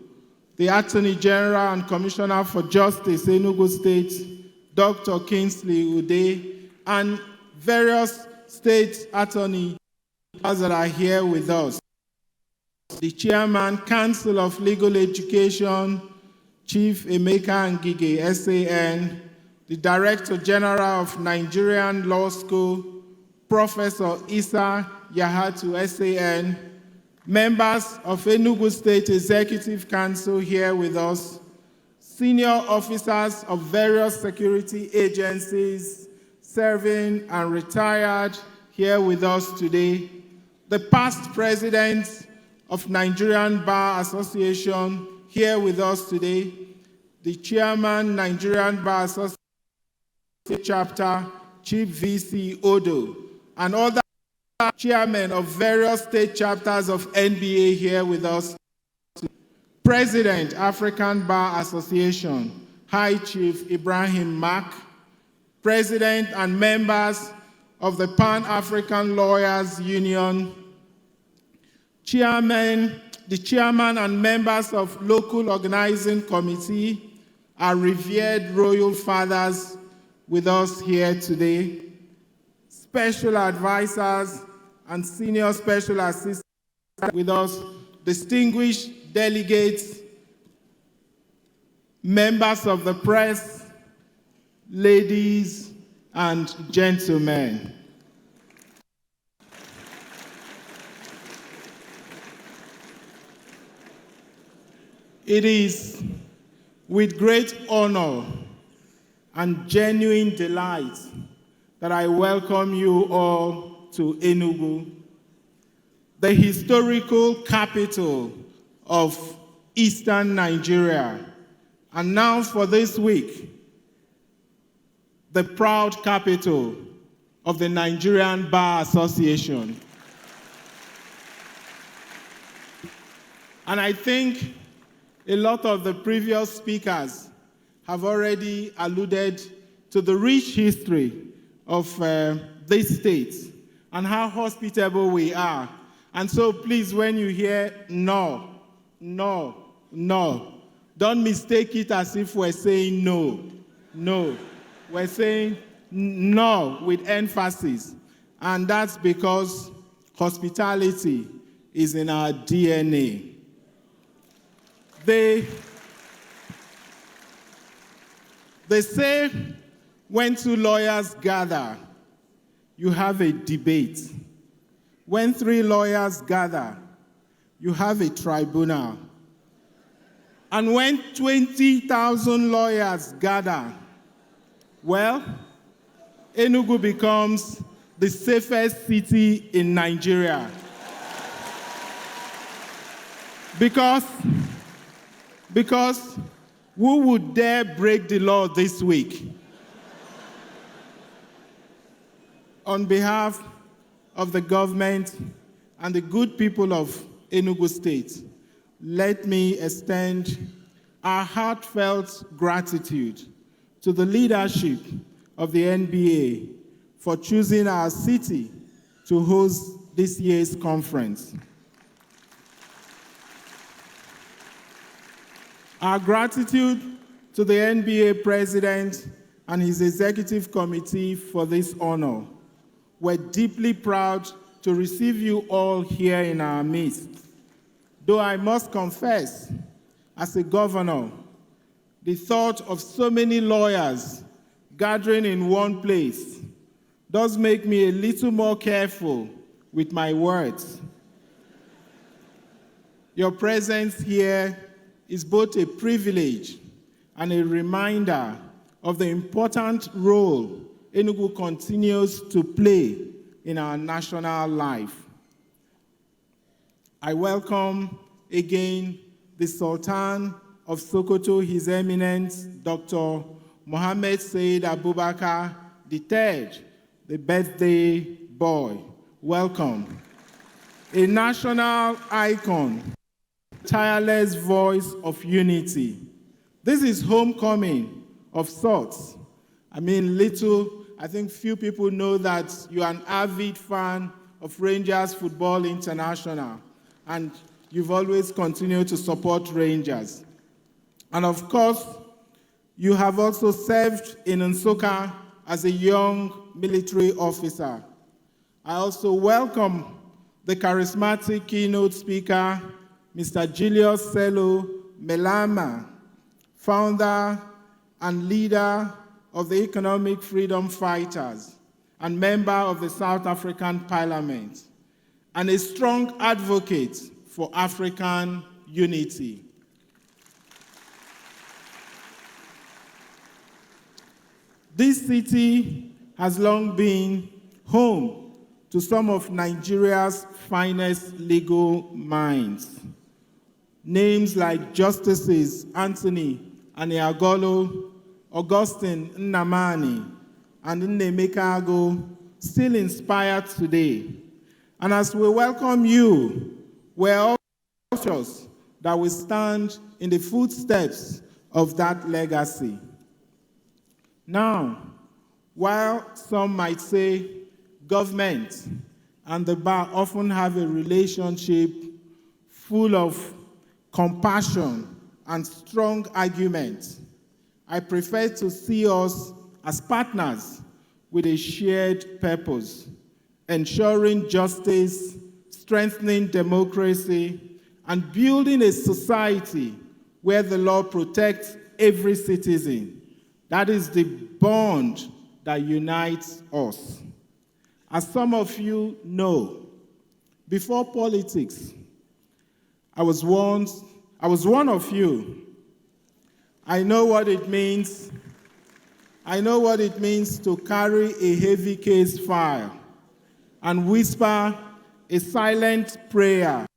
the Attorney General and Commissioner for Justice, Enugu State, Dr. Kingsley Ude, and various state attorneys that are here with us. The Chairman, Council of Legal Education, Chief Emeka Ngige, SAN, the Director General of Nigerian Law School, Professor Isa Yahatu, SAN, members of Enugu State Executive Council here with us, senior officers of various security agencies, serving and retired here with us today, the past presidents of Nigerian Bar Association here with us today, the chairman, Nigerian Bar Association, State Chapter, Chief VC Odo, and other chairmen of various state chapters of NBA here with us. President, African Bar Association, High Chief Ibrahim Mak, President and members of the Pan-African Lawyers Union, the chairman and members of local organizing committee, our revered royal fathers with us here today, special advisors and senior special assistants with us, distinguished delegates, members of the press, ladies and gentlemen. It is with great honor and genuine delight that I welcome you all to Enugu, the historical capital of Eastern Nigeria, and now for this week, the proud capital of the Nigerian Bar Association. And I think a lot of the previous speakers have already alluded to the rich history of this state and how hospitable we are. And so please, when you hear no, no, no, don't mistake it as if we're saying no, no. We're saying no with emphasis. And that's because hospitality is in our DNA. They say when two lawyers gather, you have a debate. When three lawyers gather, you have a tribunal. And when 20,000 lawyers gather, well, Enugu becomes the safest city in Nigeria. Because who would dare break the law this week? On behalf of the government and the good people of Enugu State, let me extend our heartfelt gratitude to the leadership of the NBA for choosing our city to host this year's conference. Our gratitude to the NBA president and his executive committee for this honor. We're deeply proud to receive you all here in our midst. Though I must confess, as a governor, the thought of so many lawyers gathering in one place does make me a little more careful with my words. Your presence here is both a privilege and a reminder of the important role Enugu continues to play in our national life. I welcome again the Sultan of Sokoto, His Eminence, Dr. Mohammed Said Abubakar III, the birthday boy. Welcome. A national icon, tireless voice of unity. This is homecoming of sorts. I think few people know that you are an avid fan of Rangers Football International, and you've always continued to support Rangers. And of course, you have also served in Nsukka as a young military officer. I also welcome the charismatic keynote speaker, Mr. Julius Malema, founder and leader of the Economic Freedom Fighters and member of the South African Parliament, and a strong advocate for African unity. This city has long been home to some of Nigeria's finest legal minds. Names like Justices Anthony Aniagolo, Augustine Nnamani, and Nnemeka Agu still inspired today. And as we welcome you, we're all conscious that we stand in the footsteps of that legacy. Now, while some might say government and the bar often have a relationship full of compassion and strong arguments, I prefer to see us as partners with a shared purpose, ensuring justice, strengthening democracy, and building a society where the law protects every citizen. That is the bond that unites us. As some of you know, before politics, I was one of you. I know what it means. I know what it means to carry a heavy case file and whisper a silent prayer.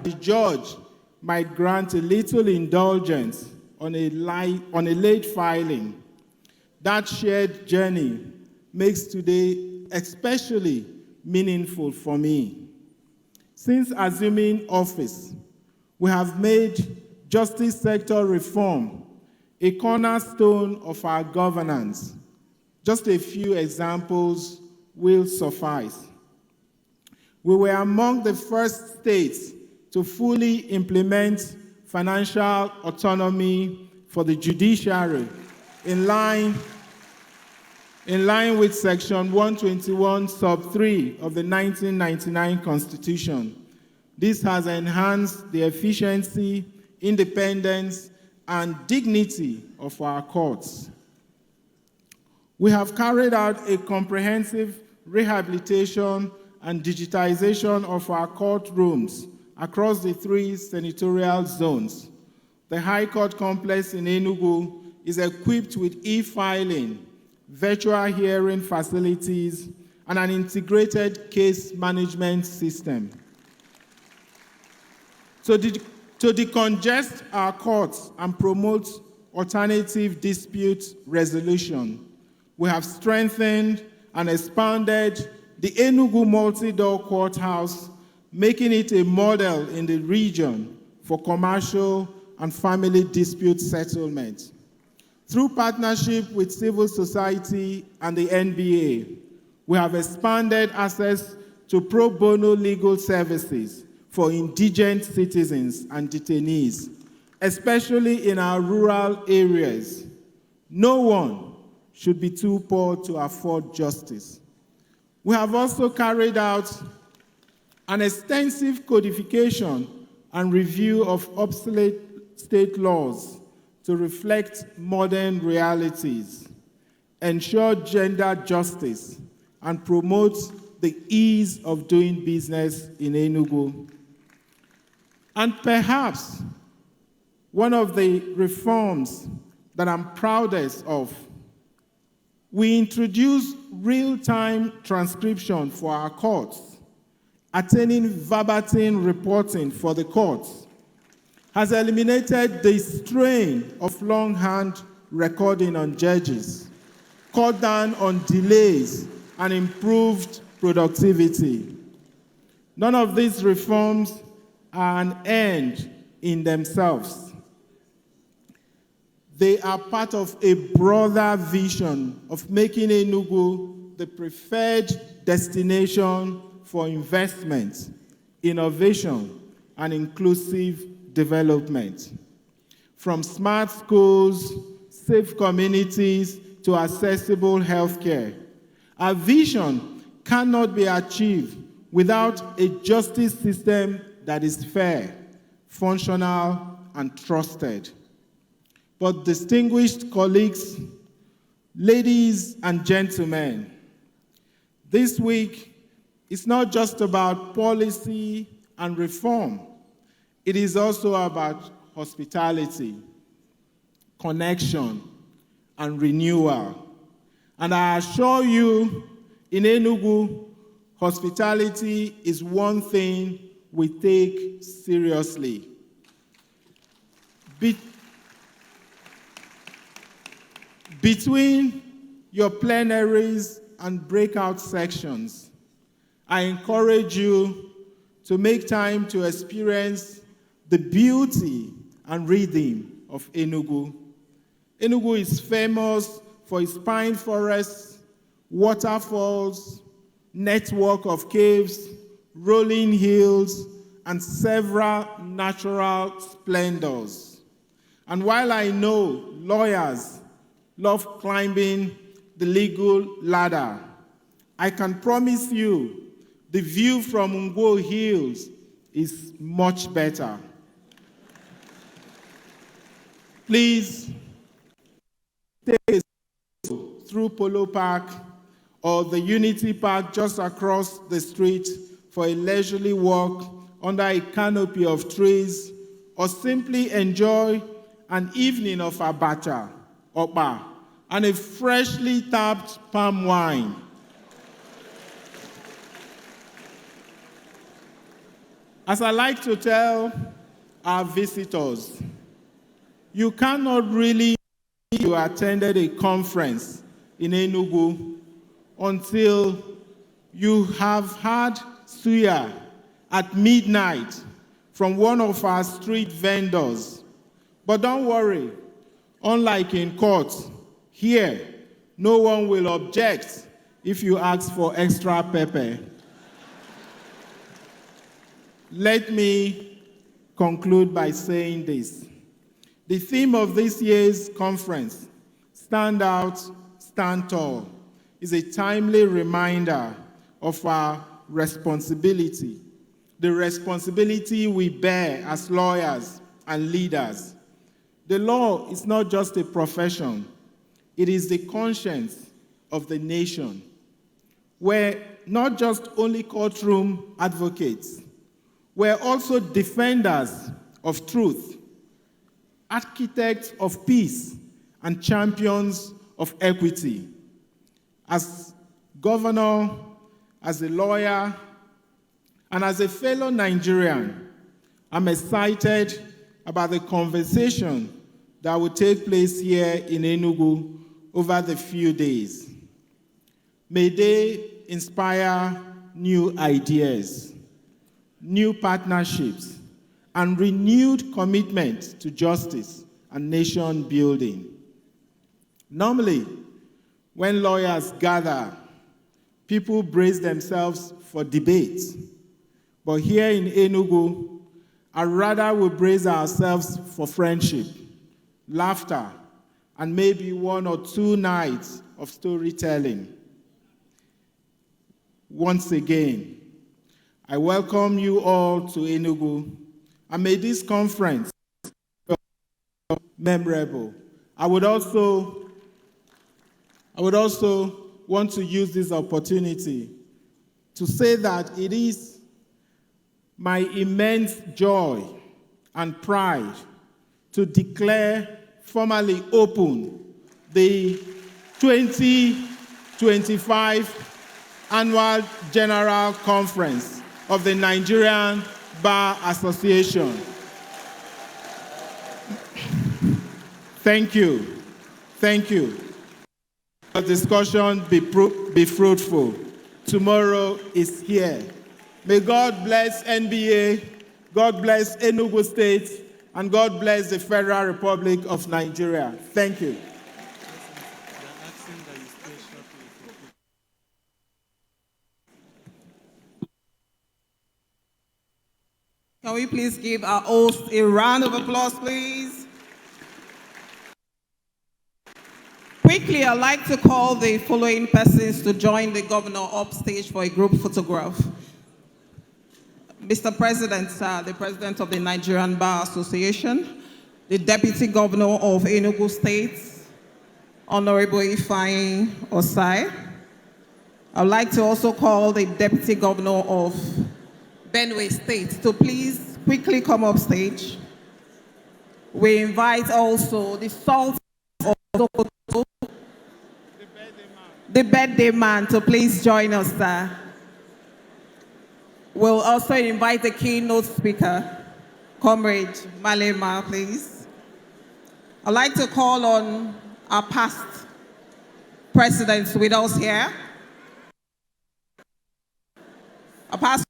The judge might grant a little indulgence on a late filing. That shared journey makes today especially meaningful for me. Since assuming office, we have made justice sector reform a cornerstone of our governance. Just a few examples will suffice. We were among the first states to fully implement financial autonomy for the judiciary in line with Section 121, Sub 3 of the 1999 Constitution. This has enhanced the efficiency, independence, and dignity of our courts. We have carried out a comprehensive rehabilitation and digitization of our courtrooms across the 3 senatorial zones. The High Court complex in Enugu is equipped with e-filing, virtual hearing facilities, and an integrated case management system. To decongest our courts and promote alternative dispute resolution, we have strengthened and expanded the Enugu multi-door courthouse, making it a model in the region for commercial and family dispute settlement. Through partnership with civil society and the NBA, we have expanded access to pro bono legal services for indigent citizens and detainees, especially in our rural areas. No one should be too poor to afford justice. We have also carried out an extensive codification and review of obsolete state laws to reflect modern realities, ensure gender justice, and promote the ease of doing business in Enugu. And perhaps one of the reforms that I'm proudest of, we introduced real-time transcription for our courts, attaining verbatim reporting for the courts, has eliminated the strain of longhand recording on judges, cut down on delays, and improved productivity. None of these reforms are an end in themselves. They are part of a broader vision of making Enugu the preferred destination for investment, innovation, and inclusive development. From smart schools, safe communities, to accessible healthcare, our vision cannot be achieved without a justice system that is fair, functional, and trusted. But distinguished colleagues, ladies and gentlemen, this week is not just about policy and reform. It is also about hospitality, connection, and renewal. And I assure you, in Enugu, hospitality is one thing we take seriously. Between your plenaries and breakout sections. I encourage you to make time to experience the beauty and rhythm of Enugu. Enugu is famous for its pine forests, waterfalls, network of caves, rolling hills, and several natural splendors. And while I know lawyers love climbing the legal ladder, I can promise you the view from Ngwo Hills is much better. Please take a stroll through Polo Park or the Unity Park just across the street for a leisurely walk under a canopy of trees, or simply enjoy an evening of abacha, opa, and a freshly tapped palm wine. As I like to tell our visitors, you cannot really say you attended a conference in Enugu until you have had suya at midnight from one of our street vendors. But don't worry, unlike in court, here, no one will object if you ask for extra pepper. Let me conclude by saying this. The theme of this year's conference, Stand Out, Stand Tall, is a timely reminder of our responsibility, the responsibility we bear as lawyers and leaders. The law is not just a profession, it is the conscience of the nation. We're not just only courtroom advocates, we're also defenders of truth, architects of peace, and champions of equity. As governor, as a lawyer, and as a fellow Nigerian, I'm excited about the conversation that will take place here in Enugu over the few days. May they inspire new ideas, new partnerships, and renewed commitment to justice and nation building. Normally, when lawyers gather, people brace themselves for debate. But here in Enugu, I rather we brace ourselves for friendship, laughter, and maybe 1 or 2 nights of storytelling. Once again, I welcome you all to Enugu, and may this conference be memorable. I would also want to use this opportunity to say that it is my immense joy and pride to declare formally open the 2025 Annual General Conference of the Nigerian Bar Association. Thank you. Thank you. The discussion be fruitful. Tomorrow is here. May God bless NBA, God bless Enugu State, and God bless the Federal Republic of Nigeria. Thank you. Can we please give our host a round of applause, please? Quickly, I'd like to call the following persons to join the governor upstage for a group photograph. Mr. President, the President of the Nigerian Bar Association, the Deputy Governor of Enugu State, Honorable Ifeanyi Osai. I'd like to also call the Deputy Governor of Benue State to please quickly come up stage. We invite also the Sultan of Sokoto, the birthday man, to please join us there. We'll also invite the keynote speaker, Comrade Malema, please. I'd like to call on our past presidents with us here. I'll pass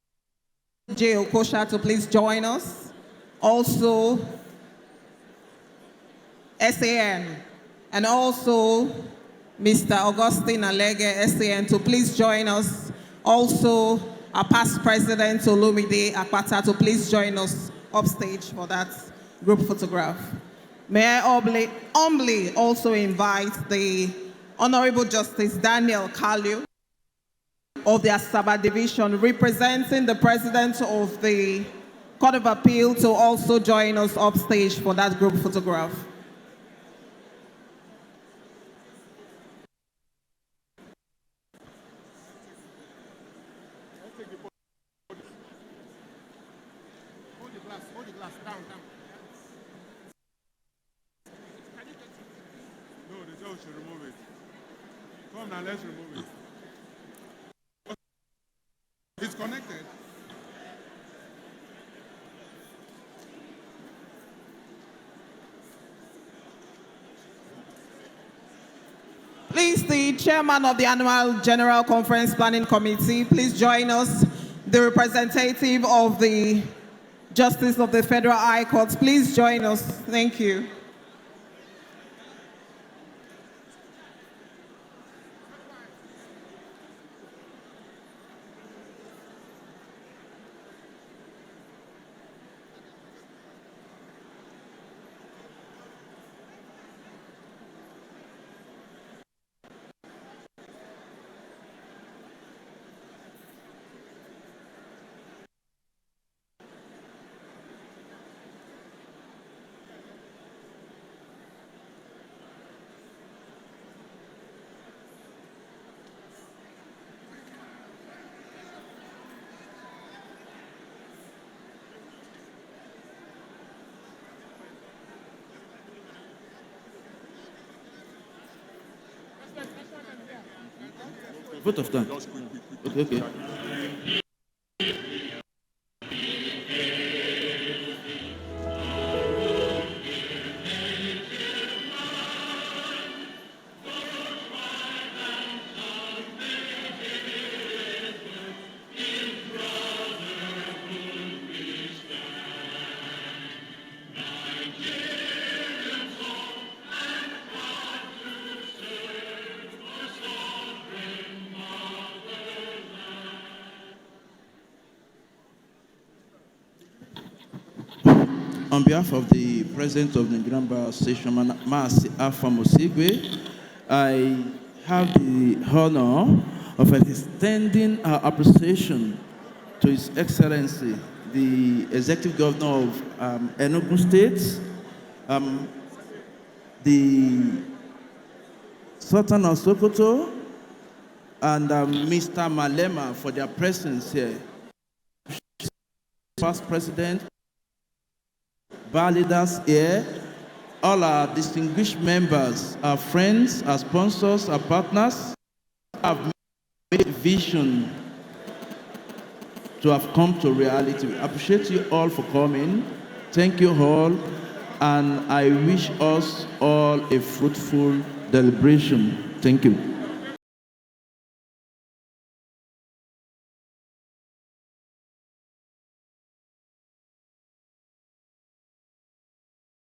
J. Okosha to please join us. Also, SAN, and also Mr. Augustine Alege, SAN, to please join us. Also, our past president, Olumide Akpata, to please join us upstage for that group photograph. May I humbly also invite the Honorable Justice Daniel Kalu of the Asaba Division, representing the President of the Court of Appeal, to also join us upstage for that group photograph. Hold the glass down. No, the judge should remove it. Come now, let's remove it. It's connected. Please, the chairman of the Annual General Conference Planning Committee, please join us. The representative of the Justice of the Federal High Court, please join us. Thank you. Both of them. Okay. On behalf of the President of the Nigerian Bar Association, Maasi Alpha Mosigwe, I have the honor of extending our appreciation to His Excellency, the Executive Governor of Enugu State, the Sultan of Sokoto, and Mr. Malema for their presence here. Past President, bar leaders here, all our distinguished members, our friends, our sponsors, our partners, have made a vision to have come to reality. I appreciate you all for coming. Thank you all, and I wish us all a fruitful deliberation. Thank you.